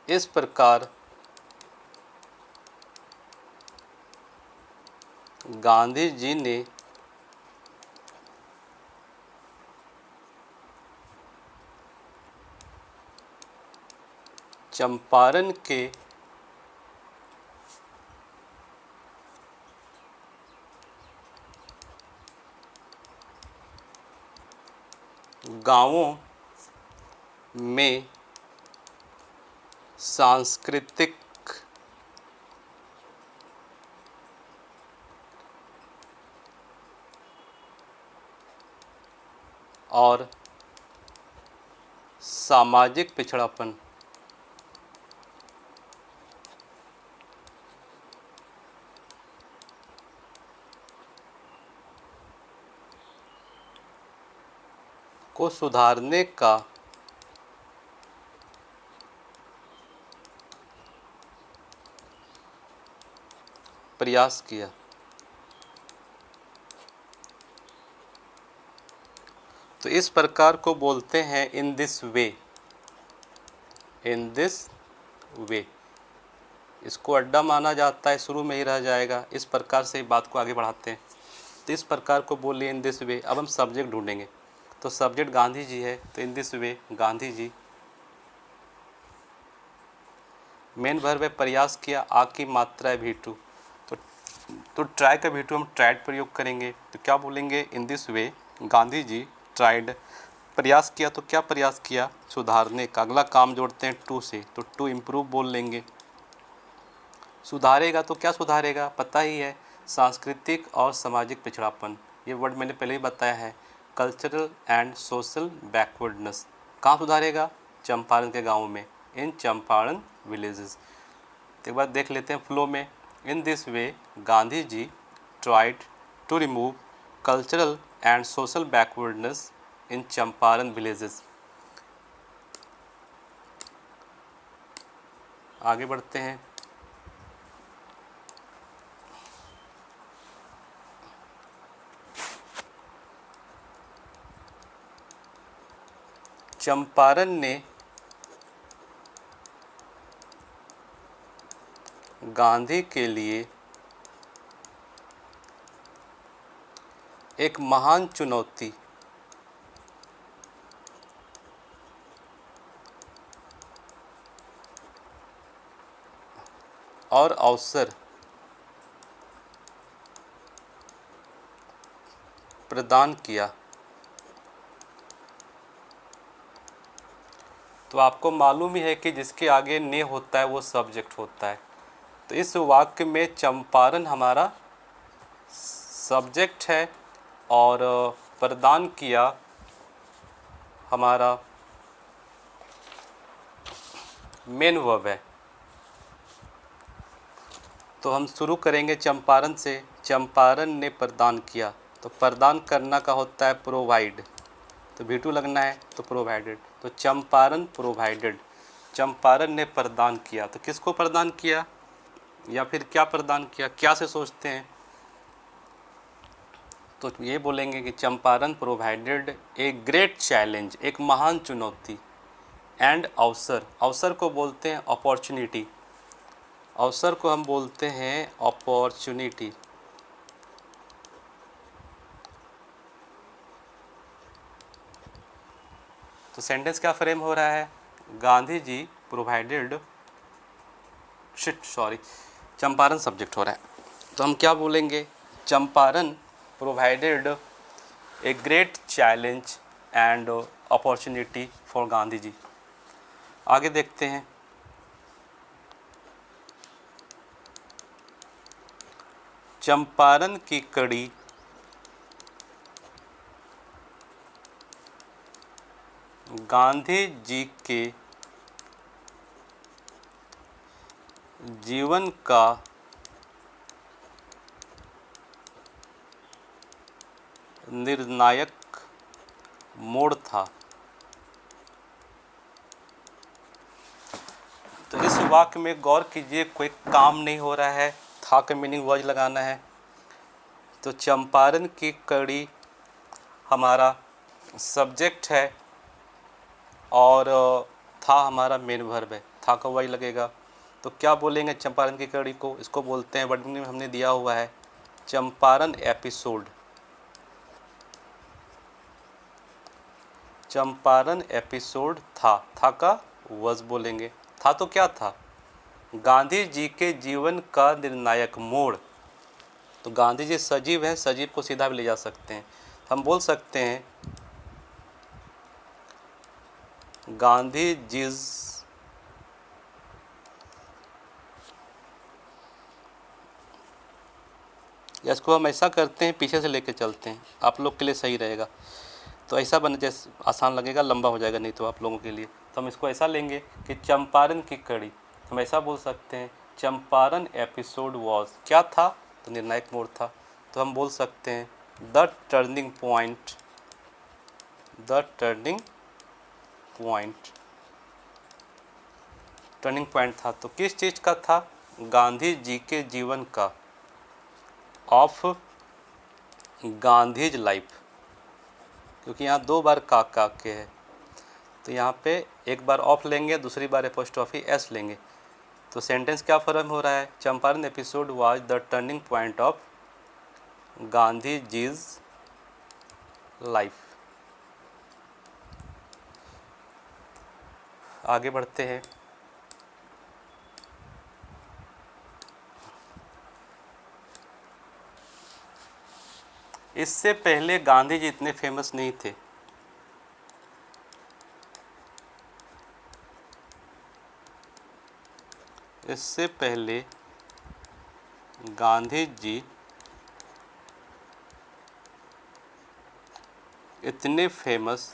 इस प्रकार गांधी जी ने चंपारण के गांवों में सांस्कृतिक और सामाजिक पिछड़ापन को सुधारने का प्रयास किया। तो इस प्रकार को बोलते हैं इन दिस वे, इन दिस वे। इसको अड्डा माना जाता है, शुरू में ही रह जाएगा, इस प्रकार से बात को आगे बढ़ाते हैं। तो इस प्रकार को बोलिए इन दिस वे। अब हम सब्जेक्ट ढूंढेंगे, तो सब्जेक्ट गांधी जी है, तो in this way Gandhi ji. Main verb है प्रयास किया, आ की मात्रा है भी टू, तो ट्राई का भी टू हम ट्राइड प्रयोग करेंगे। तो क्या बोलेंगे, in this way Gandhi ji tried, प्रयास किया, तो क्या प्रयास किया, सुधारने का। अगला काम जोड़ते हैं टू से, तो टू इम्प्रूव बोल लेंगे। सुधारेगा तो क्या सुधारेगा, पता ही है, सांस्कृतिक और सामाजिक पिछड़ापन, ये वर्ड मैंने पहले ही बताया है, कल्चरल एंड सोशल बैकवर्डनेस। कहाँ सुधारेगा, चंपारण के गाँव में, इन चंपारण विलेजेस। एक बार देख लेते हैं फ्लो में। In this way Gandhi ji tried to remove cultural and social backwardness in Champaran villages. आगे बढ़ते हैं। चंपारण ने गांधी के लिए एक महान चुनौती और अवसर प्रदान किया। तो आपको मालूम ही है कि जिसके आगे ने होता है वो सब्जेक्ट होता है। तो इस वाक्य में चंपारण हमारा सब्जेक्ट है और प्रदान किया हमारा मेन वर्ब है। तो हम शुरू करेंगे चंपारण से। चंपारण ने प्रदान किया, तो प्रदान करना का होता है प्रोवाइड, तो V2 लगना है, तो प्रोवाइडेड। तो चंपारण प्रोवाइडेड, चंपारण ने प्रदान किया। तो किसको प्रदान किया या फिर क्या प्रदान किया, क्या से सोचते हैं? तो ये बोलेंगे कि Champaran provided a great challenge, एक महान चुनौती, एंड अवसर, अवसर को बोलते हैं अपॉर्चुनिटी, अवसर को हम बोलते हैं अपॉर्चुनिटी। तो सेंटेंस क्या फ्रेम हो रहा है? गांधी जी प्रोवाइडेड, चंपारण सब्जेक्ट हो रहा है। तो हम क्या बोलेंगे? Champaran provided a great challenge and opportunity for Gandhi ji. आगे देखते हैं। चंपारण की कड़ी गांधी जी के जीवन का निर्णायक मोड़ था। तो इस वाक्य में गौर कीजिए, कोई काम नहीं हो रहा है, था का मीनिंग वर्ड लगाना है। तो चंपारण की कड़ी हमारा सब्जेक्ट है और था हमारा मेन वर्ब है, था का वर्ड लगेगा। तो क्या बोलेंगे चंपारण की कड़ी को? इसको बोलते हैं, वर्डिंग में हमने दिया हुआ है चंपारण एपिसोड। चंपारण एपिसोड था का वज बोलेंगे। था तो क्या था? गांधी जी के जीवन का निर्णायक मोड़। तो गांधी जी सजीव हैं, सजीव को सीधा भी ले जा सकते हैं। हम बोल सकते हैं गांधी जीज इसको हम ऐसा करते हैं, पीछे से लेके चलते हैं, आप लोग के लिए सही रहेगा। तो ऐसा बन जैसे आसान लगेगा, लंबा हो जाएगा नहीं तो आप लोगों के लिए। तो हम इसको ऐसा लेंगे कि चंपारण की कड़ी, हम ऐसा बोल सकते हैं चंपारण एपिसोड वॉज, क्या था? तो निर्णायक मोड़ था। तो हम बोल सकते हैं the turning point, the turning point, turning point था। तो किस चीज़ का था? गांधी जी के जीवन का, ऑफ गांधीज लाइफ, क्योंकि यहाँ दो बार का के है। तो यहाँ पे एक बार ऑफ लेंगे, दूसरी बार एपोस्ट्रोफी एस लेंगे। तो सेंटेंस क्या फॉर्म हो रहा है? Champaran episode was the turning point of Gandhi ji's life. आगे बढ़ते हैं। इससे पहले गांधी जी इतने फेमस नहीं थे। इससे पहले गांधी जी इतने फेमस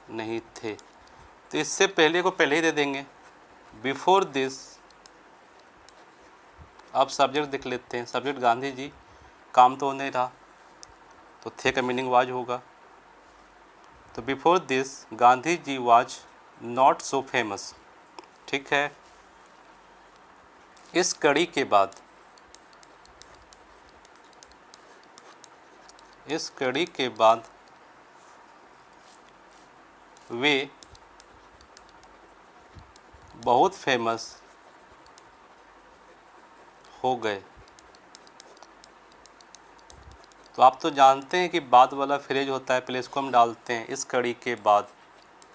नहीं थे। तो इससे पहले को पहले ही दे देंगे, बिफोर दिस। अब सब्जेक्ट देख लेते हैं। सब्जेक्ट गांधी जी, काम तो नहीं रहा, तो थे का मीनिंग वाज होगा। तो before this Gandhi ji was not so famous. ठीक है। इस कड़ी के बाद, इस कड़ी के बाद वे बहुत फेमस हो गए। तो आप तो जानते हैं कि बाद वाला फ्रेज होता है, पहले इसको हम डालते हैं इस कड़ी के बाद।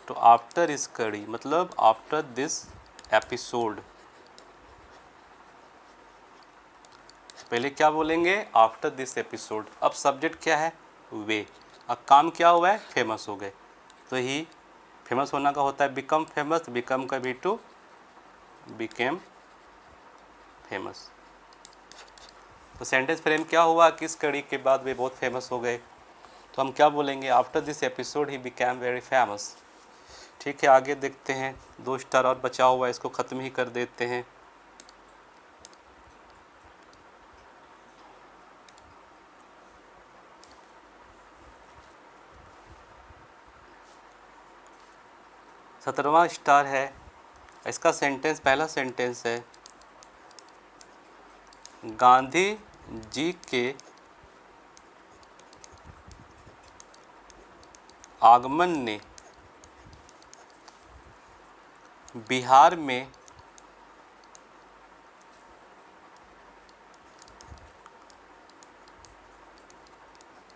तो आफ्टर इस कड़ी मतलब आफ्टर दिस एपिसोड। पहले क्या बोलेंगे? After this episode. अब सब्जेक्ट क्या है? वे। अब काम क्या हुआ है? फेमस हो गए। तो ही फेमस होना का होता है बिकम फेमस, बिकम का भी टू बिकेम फेमस। तो सेंटेंस फ्रेम क्या हुआ? किस कड़ी के बाद वे बहुत फेमस हो गए। तो हम क्या बोलेंगे? After this episode he became very famous. ठीक है, आगे देखते हैं। 2 स्टार और बचा हुआ है, इसको ख़त्म ही कर देते हैं। सत्रहवां स्टार है, इसका सेंटेंस, पहला सेंटेंस है, गांधी जी के आगमन ने बिहार में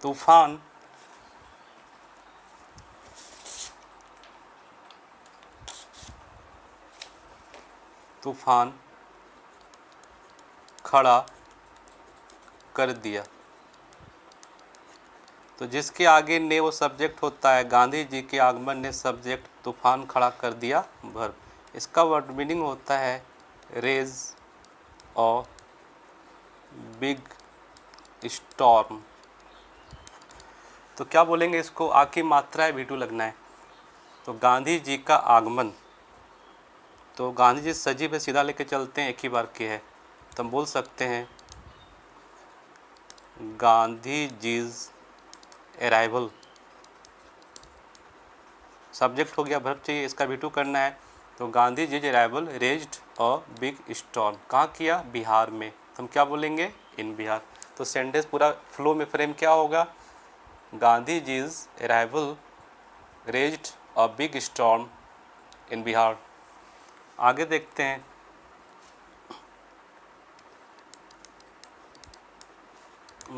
तूफान खड़ा कर दिया। तो जिसके आगे ने वो सब्जेक्ट होता है, गांधी जी के आगमन ने सब्जेक्ट, तूफान खड़ा कर दिया वर्ब। इसका वर्ड मीनिंग होता है रेज और बिग स्टॉर्म। तो क्या बोलेंगे इसको? आ की मात्रा है, V2 लगना है। तो गांधी जी का आगमन, तो गांधी जी सजीव है, सीधा लेके चलते हैं, एक ही बार के है। तो हम बोल सकते हैं गांधी जीज अराइवल। सब्जेक्ट हो गया, वर्ब चाहिए, इसका V2 करना है। तो Gandhi ji's arrival raised a big storm. कहाँ किया? बिहार में। तो हम क्या बोलेंगे? इन बिहार। तो सेंटेंस पूरा फ्लो में फ्रेम क्या होगा? Gandhi ji's arrival raised a big storm in Bihar. आगे देखते हैं।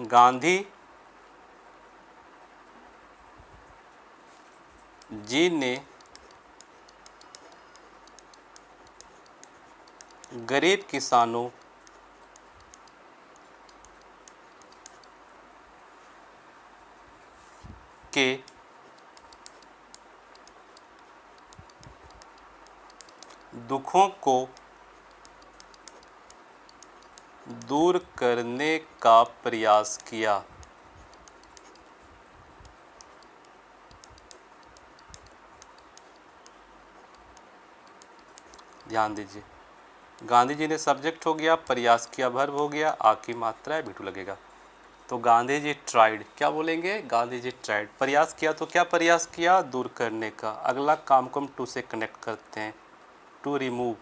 गांधी जी ने गरीब किसानों के दुखों को दूर करने का प्रयास किया। ध्यान दीजिए, गांधी जी ने सब्जेक्ट हो गया, प्रयास किया वर्ब हो गया, आ की मात्रा है, V2 लगेगा। तो गांधी जी ट्राइड, क्या बोलेंगे? गांधी जी ट्राइड, प्रयास किया। तो क्या प्रयास किया? दूर करने का। अगला काम को हम टू से कनेक्ट करते हैं, टू रिमूव।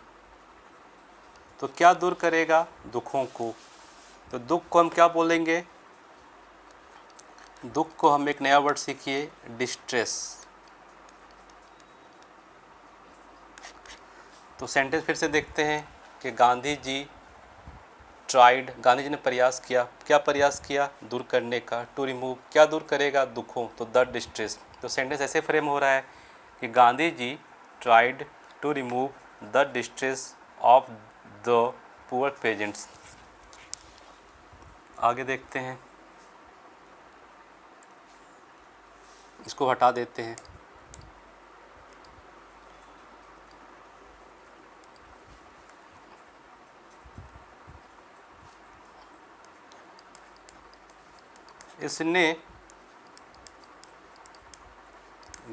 तो क्या दूर करेगा? दुखों को। तो दुख को हम क्या बोलेंगे? दुख को हम एक नया वर्ड सीखिए, डिस्ट्रेस। तो सेंटेंस फिर से देखते हैं कि गांधी जी ट्राइड, गांधी जी ने प्रयास किया। क्या प्रयास किया? दूर करने का। टू रिमूव, क्या दूर करेगा? दुखों। तो द डिस्ट्रेस। तो सेंटेंस ऐसे फ्रेम हो रहा है कि Gandhi ji tried to remove the distress of the poor peasants. आगे देखते हैं, इसको हटा देते हैं। इसने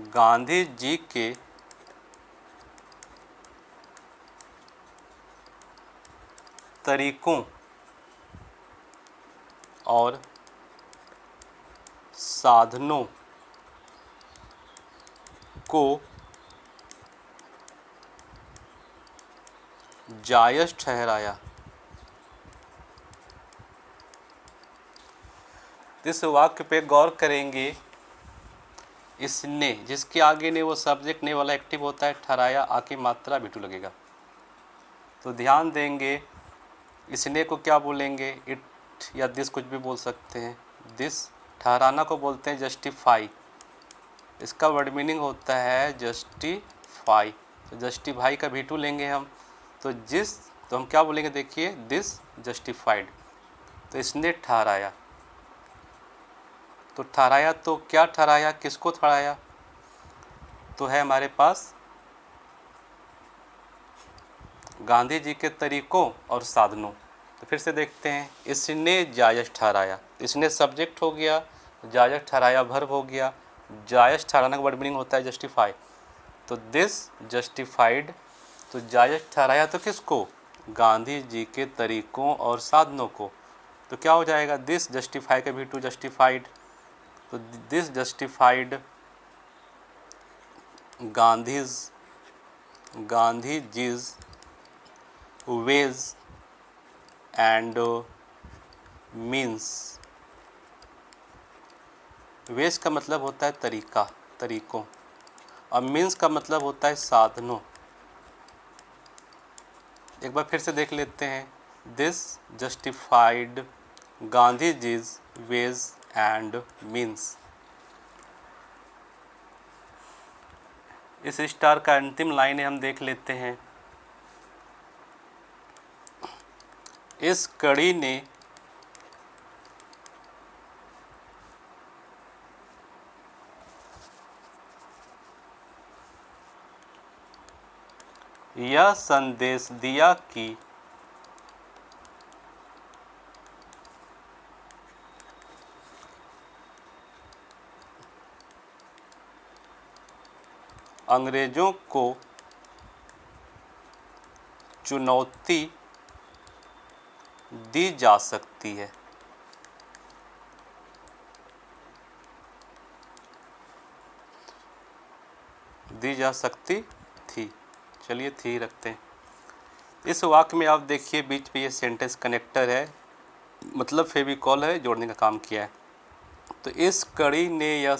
गांधी जी के तरीकों और साधनों को जायज़ ठहराया। इस वाक्य पे गौर करेंगे। इसने, जिसके आगे ने वो सब्जेक्ट ने वाला एक्टिव होता है, ठहराया, आके मात्रा V2 लगेगा। तो ध्यान देंगे इसने को क्या बोलेंगे, इट या दिस कुछ भी बोल सकते हैं। दिस ठहराना को बोलते हैं जस्टिफाई, इसका वर्ड मीनिंग होता है जस्टिफाई। तो जस्टिफाई का भी टू लेंगे हम, तो तो हम क्या बोलेंगे, देखिए दिस जस्टिफाइड, तो इसने ठहराया। तो ठहराया तो क्या ठहराया, किसको ठहराया, तो है हमारे पास गांधी जी के तरीकों और साधनों। तो फिर से देखते हैं, इसने जायज़ ठहराया, इसने सब्जेक्ट हो गया, जायज़ ठहराया वर्ब हो गया। जायज़ ठहराने का वर्ड मीनिंग होता है जस्टिफाई, तो दिस जस्टिफाइड, तो जायज़ ठहराया तो किसको, गांधी जी के तरीकों और साधनों को। तो क्या हो जाएगा, दिस जस्टिफाई का भी टू जस्टिफाइड, तो this justified Gandhi ji's ways and means. Ways का मतलब होता है तरीका, तरीकों, और मीन्स का मतलब होता है साधनों। एक बार फिर से देख लेते हैं, this justified Gandhi ji's ways and means. इस स्टार का अंतिम लाइन हम देख लेते हैं, इस कड़ी ने यह संदेश दिया कि अंग्रेजों को चुनौती दी जा सकती है। दी जा सकती थी, चलिए थी रखते हैं। इस वाक्य में आप देखिए बीच पे ये सेंटेंस कनेक्टर है, मतलब फेविकॉल है, जोड़ने का काम किया है। तो इस कड़ी ने यह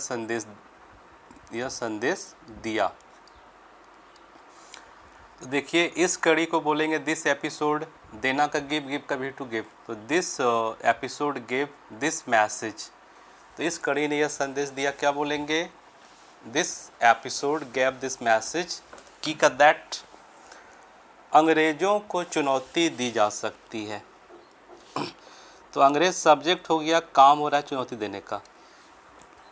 संदेश दिया। तो देखिए इस कड़ी को बोलेंगे दिस एपिसोड, देना का गिव का भी टू गिव, तो this episode give this message. तो इस कड़ी ने यह संदेश दिया, क्या बोलेंगे, this episode gave this message की का दैट अंग्रेज़ों को चुनौती दी जा सकती है। तो अंग्रेज सब्जेक्ट हो गया, काम हो रहा है चुनौती देने का,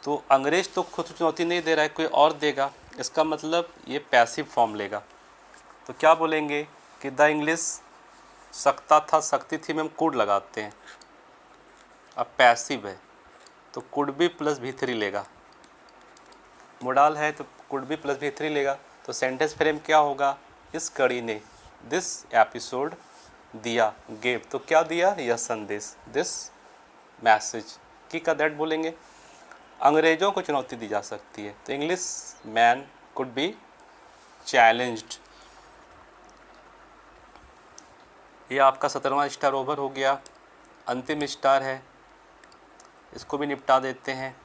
तो अंग्रेज तो खुद चुनौती नहीं दे रहा है, कोई और देगा, इसका मतलब ये पैसिव फॉर्म लेगा। तो क्या बोलेंगे कि द इंग्लिश सकता था, सकती थी में हम कुड लगाते हैं, अब पैसिव है तो कुड बी प्लस भी3 लेगा, मोडाल है तो कुड बी प्लस भी3 लेगा। तो सेंटेंस फ्रेम क्या होगा, इस कड़ी ने दिस एपिसोड दिया, गेव, तो क्या दिया, यह संदेश, दिस मैसेज की का दैट बोलेंगे अंग्रेज़ों को चुनौती दी जा सकती है, तो English man could be challenged. ये आपका 17वां स्टार ओवर हो गया, अंतिम स्टार है, इसको भी निपटा देते हैं।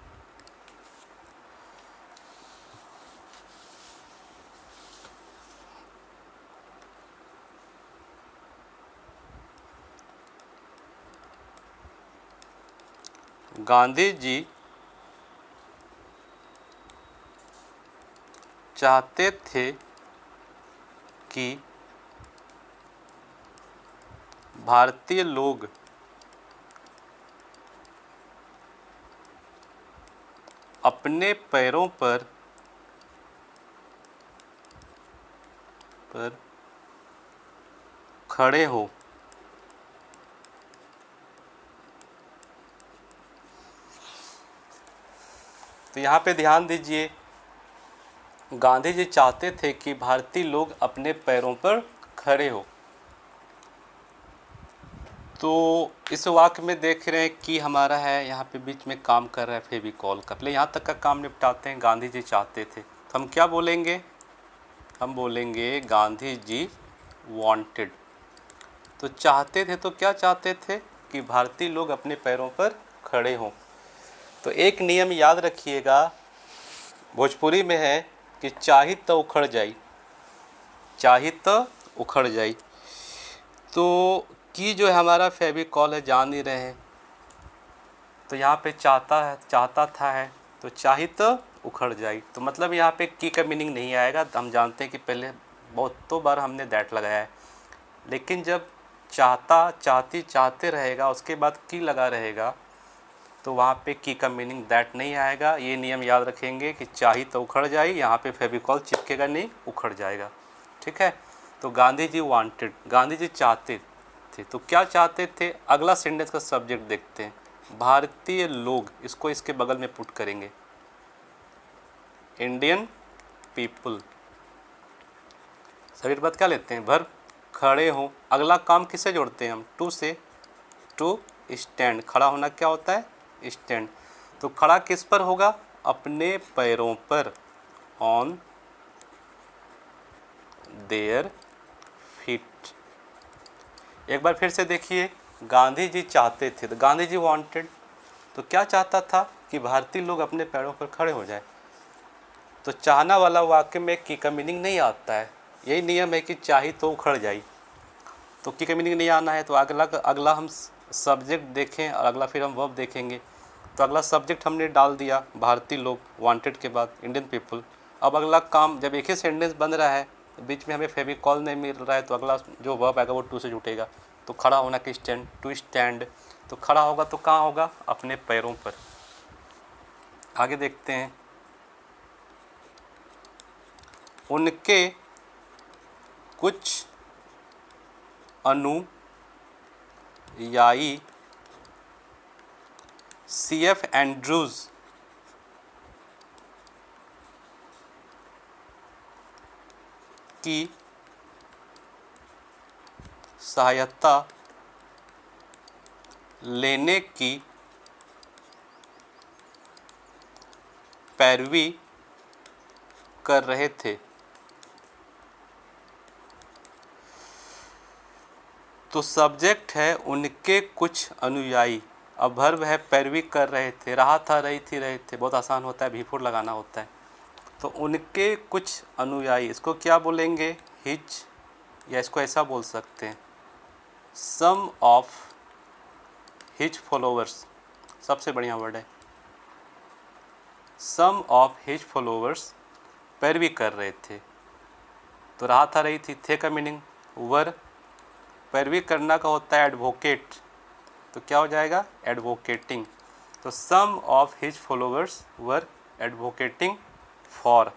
गांधी जी चाहते थे कि भारतीय लोग अपने पैरों पर खड़े हों। तो यहाँ पे ध्यान दीजिए, गांधी जी चाहते थे कि भारतीय लोग अपने पैरों पर खड़े हो। तो इस वाक्य में देख रहे हैं कि हमारा है यहाँ पे बीच में काम कर रहा है फेविकॉल का, पहले यहाँ तक का काम निपटाते हैं। गांधी जी चाहते थे, तो हम क्या बोलेंगे, हम बोलेंगे गांधी जी वांटेड। तो चाहते थे, तो क्या चाहते थे कि भारतीय लोग अपने पैरों पर खड़े हों। तो एक नियम याद रखिएगा, भोजपुरी में है कि चाहित तो उखड़ जाई, चाहित तो उखड़ जाई। तो की जो है हमारा फेविकॉल है, जान ही रहे हैं, तो यहाँ पे चाहता था है, तो चाही तो उखड़ जाई, तो मतलब यहाँ पे की का मीनिंग नहीं आएगा। हम जानते हैं कि पहले बहुतों बार हमने दैट लगाया है, लेकिन जब चाहते रहेगा उसके बाद की लगा रहेगा तो वहाँ पे की का मीनिंग दैट नहीं आएगा। ये नियम याद रखेंगे कि चाही तो उखड़ जाए, यहाँ पे फेविकॉल चिपकेगा नहीं, उखड़ जाएगा। ठीक है। तो गांधी जी वांटेड, गांधी जी चाहते थे, तो क्या चाहते थे? अगला सेंटेंस का सब्जेक्ट देखते हैं, भारतीय लोग, इसको इसके बगल में पुट करेंगे, इंडियन पीपल। सभी बात क्या लेते हैं? भर खड़े हों। अगला काम किससे जोड़ते हैं हम? टू से, टू स्टैंड। खड़ा होना क्या होता है? स्टैंड। तो खड़ा किस पर होगा? अपने पैरों पर, ऑन देयर फीट। एक बार फिर से देखिए, गांधी जी चाहते थे, तो गांधी जी वांटेड, तो क्या चाहता था? कि भारतीय लोग अपने पैरों पर खड़े हो जाए। तो चाहना वाला वाक्य में की का मीनिंग नहीं आता है। यही नियम है कि चाही तो उखड़ जाई, तो की का मीनिंग नहीं आना है। तो अगला हम सब्जेक्ट देखें और अगला फिर हम वर्ब देखेंगे। तो अगला सब्जेक्ट हमने डाल दिया भारतीय लोग, वांटेड के बाद इंडियन पीपल। अब अगला काम, जब एक ही सेंटेंस बन रहा है, बीच में हमें फेविकॉल नहीं मिल रहा है, तो अगला जो वर्ब आएगा वो टू से जुटेगा। तो खड़ा होना कि स्टैंड, टू स्टैंड। तो खड़ा होगा तो कहाँ होगा? अपने पैरों पर। आगे देखते हैं, उनके कुछ अनुयायी CF एंड्रूज की सहायता लेने की पैरवी कर रहे थे। तो सब्जेक्ट है उनके कुछ अनुयायी, अब वर्ब है पैरवी कर रहे थे, रहा था, रही थी, रहे थे, बहुत आसान होता है, भी4 लगाना होता है। तो उनके कुछ अनुयायी, इसको क्या बोलेंगे? हिज, या इसको ऐसा बोल सकते हैं, सम ऑफ हिज फॉलोअर्स। सबसे बढ़िया वर्ड है, सम ऑफ हिज फॉलोअर्स पैरवी कर रहे थे। तो रहा था, रही थी, थे का मीनिंग वर, पैरवी करना का होता है एडवोकेट, तो क्या हो जाएगा? एडवोकेटिंग। तो some of his followers were advocating for,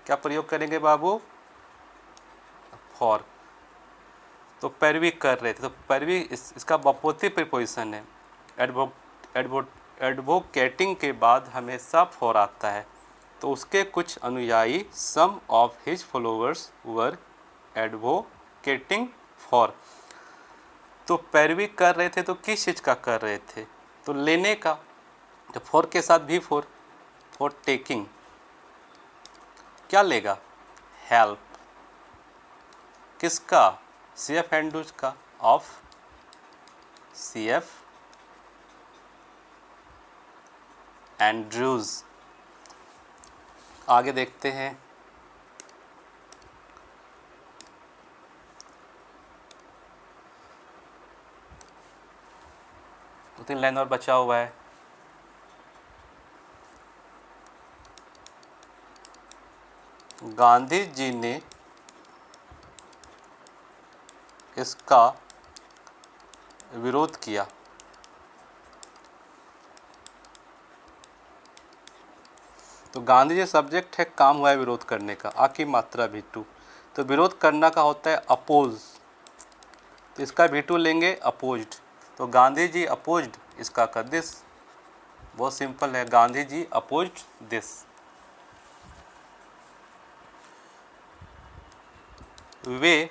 क्या प्रयोग करेंगे बाबू? फॉर। तो पैरवी कर रहे थे, तो पैरवी इसका बपोती प्रीपोजिशन है। एडवोकेटिंग के बाद हमेशा फॉर आता है। तो उसके कुछ अनुयायी, some of his followers were advocating for. तो पैरवी कर रहे थे, तो किस चीज़ का कर रहे थे? तो लेने का। तो फॉर के साथ भी फॉर टेकिंग, क्या लेगा? हेल्प। किसका? CF एंड्रूज का, ऑफ CF एंड्रूज। आगे देखते हैं, 2-3 लाइन और बचा हुआ है। गांधी जी ने इसका विरोध किया। तो गांधी जी सब्जेक्ट है, काम हुआ है विरोध करने का, आ की मात्रा भी2। तो विरोध करना का होता है अपोज, तो इसका भी2 लेंगे अपोज्ड। तो गांधी जी अपोज्ड इसका कर दिस, बहुत सिंपल है, गांधी जी अपोज्ड दिस। वे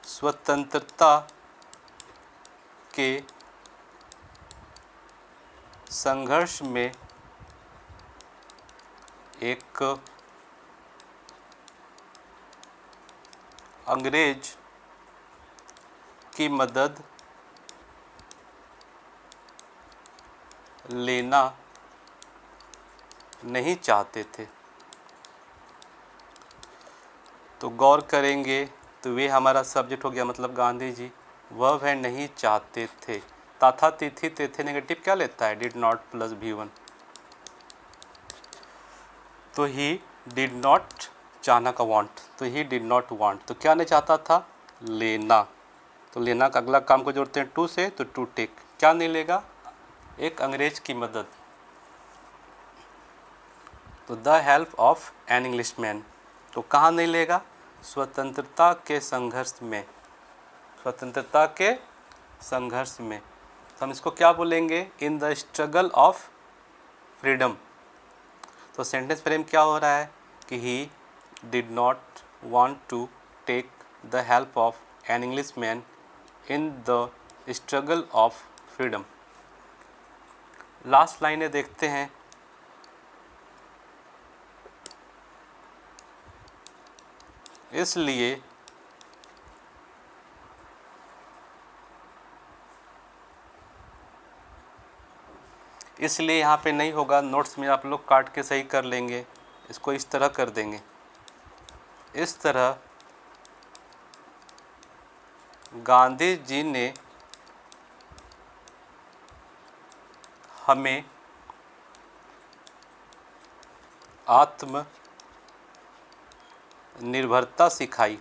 स्वतंत्रता के संघर्ष में एक अंग्रेज की मदद लेना नहीं चाहते थे। तो गौर करेंगे तो वे हमारा सब्जेक्ट हो गया, मतलब गांधी जी। वर्ब है नहीं चाहते थे। था तिथि तेथे नेगेटिव क्या लेता है, डिड नॉट प्लस V1। तो ही डिड नॉट, चाहना का वांट, तो ही डिड नॉट वांट, तो क्या नहीं चाहता था, लेना। तो लेना का अगला काम को जोड़ते हैं टू से, तो टू टेक, क्या नहीं लेगा, एक अंग्रेज की मदद। तो the help of an Englishman, तो कहाँ नहीं लेगा, स्वतंत्रता के संघर्ष में, स्वतंत्रता के संघर्ष में। तो हम इसको क्या बोलेंगे, in the struggle of freedom. तो सेंटेंस फ्रेम क्या हो रहा है कि he did not want to take the help of an Englishman in the struggle of freedom. Last लाइनें देखते हैं। इसलिए यहाँ पे नहीं होगा, नोट्स में आप लोग काट के सही कर लेंगे। इसको इस तरह कर देंगे, इस तरह गांधी जी ने हमें आत्म निर्भरता सिखाई।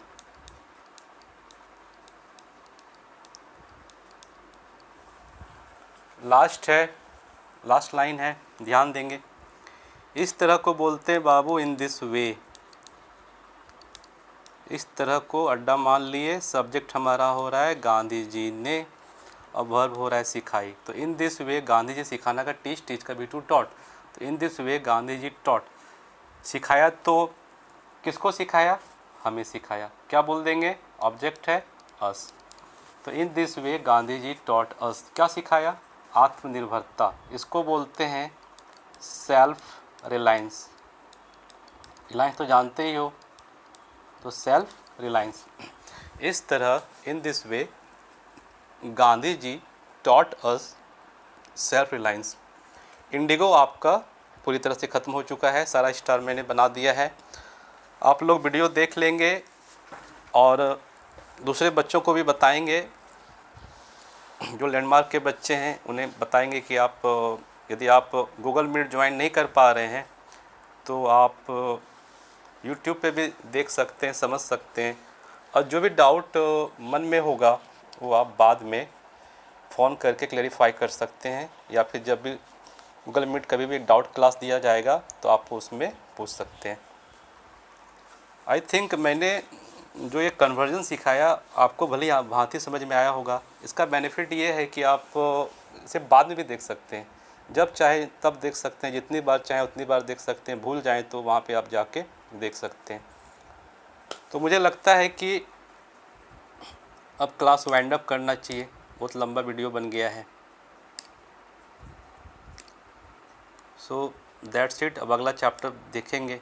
लास्ट है, लास्ट लाइन है, ध्यान देंगे। इस तरह को बोलते हैं बाबू इन दिस वे। इस तरह को अड्डा मान लिए, सब्जेक्ट हमारा हो रहा है गांधी जी ने और वर्ब हो रहा है सिखाई। तो इन दिस वे गांधी जी, सिखाना का टीच, टीच का V2 टॉट। तो in this way Gandhi ji taught, सिखाया तो किसको सिखाया, हमें सिखाया। क्या बोल देंगे, ऑब्जेक्ट है अस। तो in this way Gandhi ji taught us, क्या सिखाया, आत्मनिर्भरता। इसको बोलते हैं सेल्फ रिलायंस। रिलायंस तो जानते ही हो, तो सेल्फ रिलायंस। इस तरह in this way Gandhi ji taught us self reliance. Indigo आपका पूरी तरह से ख़त्म हो चुका है, सारा स्टार मैंने बना दिया है। आप लोग वीडियो देख लेंगे और दूसरे बच्चों को भी बताएंगे, जो लैंडमार्क के बच्चे हैं उन्हें बताएंगे कि आप यदि आप गूगल मीट ज्वाइन नहीं कर पा रहे हैं तो आप यूट्यूब पे भी देख सकते हैं, समझ सकते हैं। और जो भी डाउट मन में होगा वो आप बाद में फ़ोन करके क्लेरिफाई कर सकते हैं, या फिर जब भी गूगल मीट कभी भी डाउट क्लास दिया जाएगा तो आप उसमें पूछ सकते हैं। आई थिंक मैंने जो ये कन्वर्जन सिखाया आपको भले ही भांति समझ में आया होगा। इसका बेनिफिट ये है कि आप इसे बाद में भी देख सकते हैं, जब चाहे तब देख सकते हैं, जितनी बार चाहे उतनी बार देख सकते हैं, भूल जाएं तो वहाँ पे आप जाके देख सकते हैं। तो मुझे लगता है कि अब क्लास वाइंड अप करना चाहिए, बहुत लंबा वीडियो बन गया है। So that's it. अब अगला चैप्टर देखेंगे।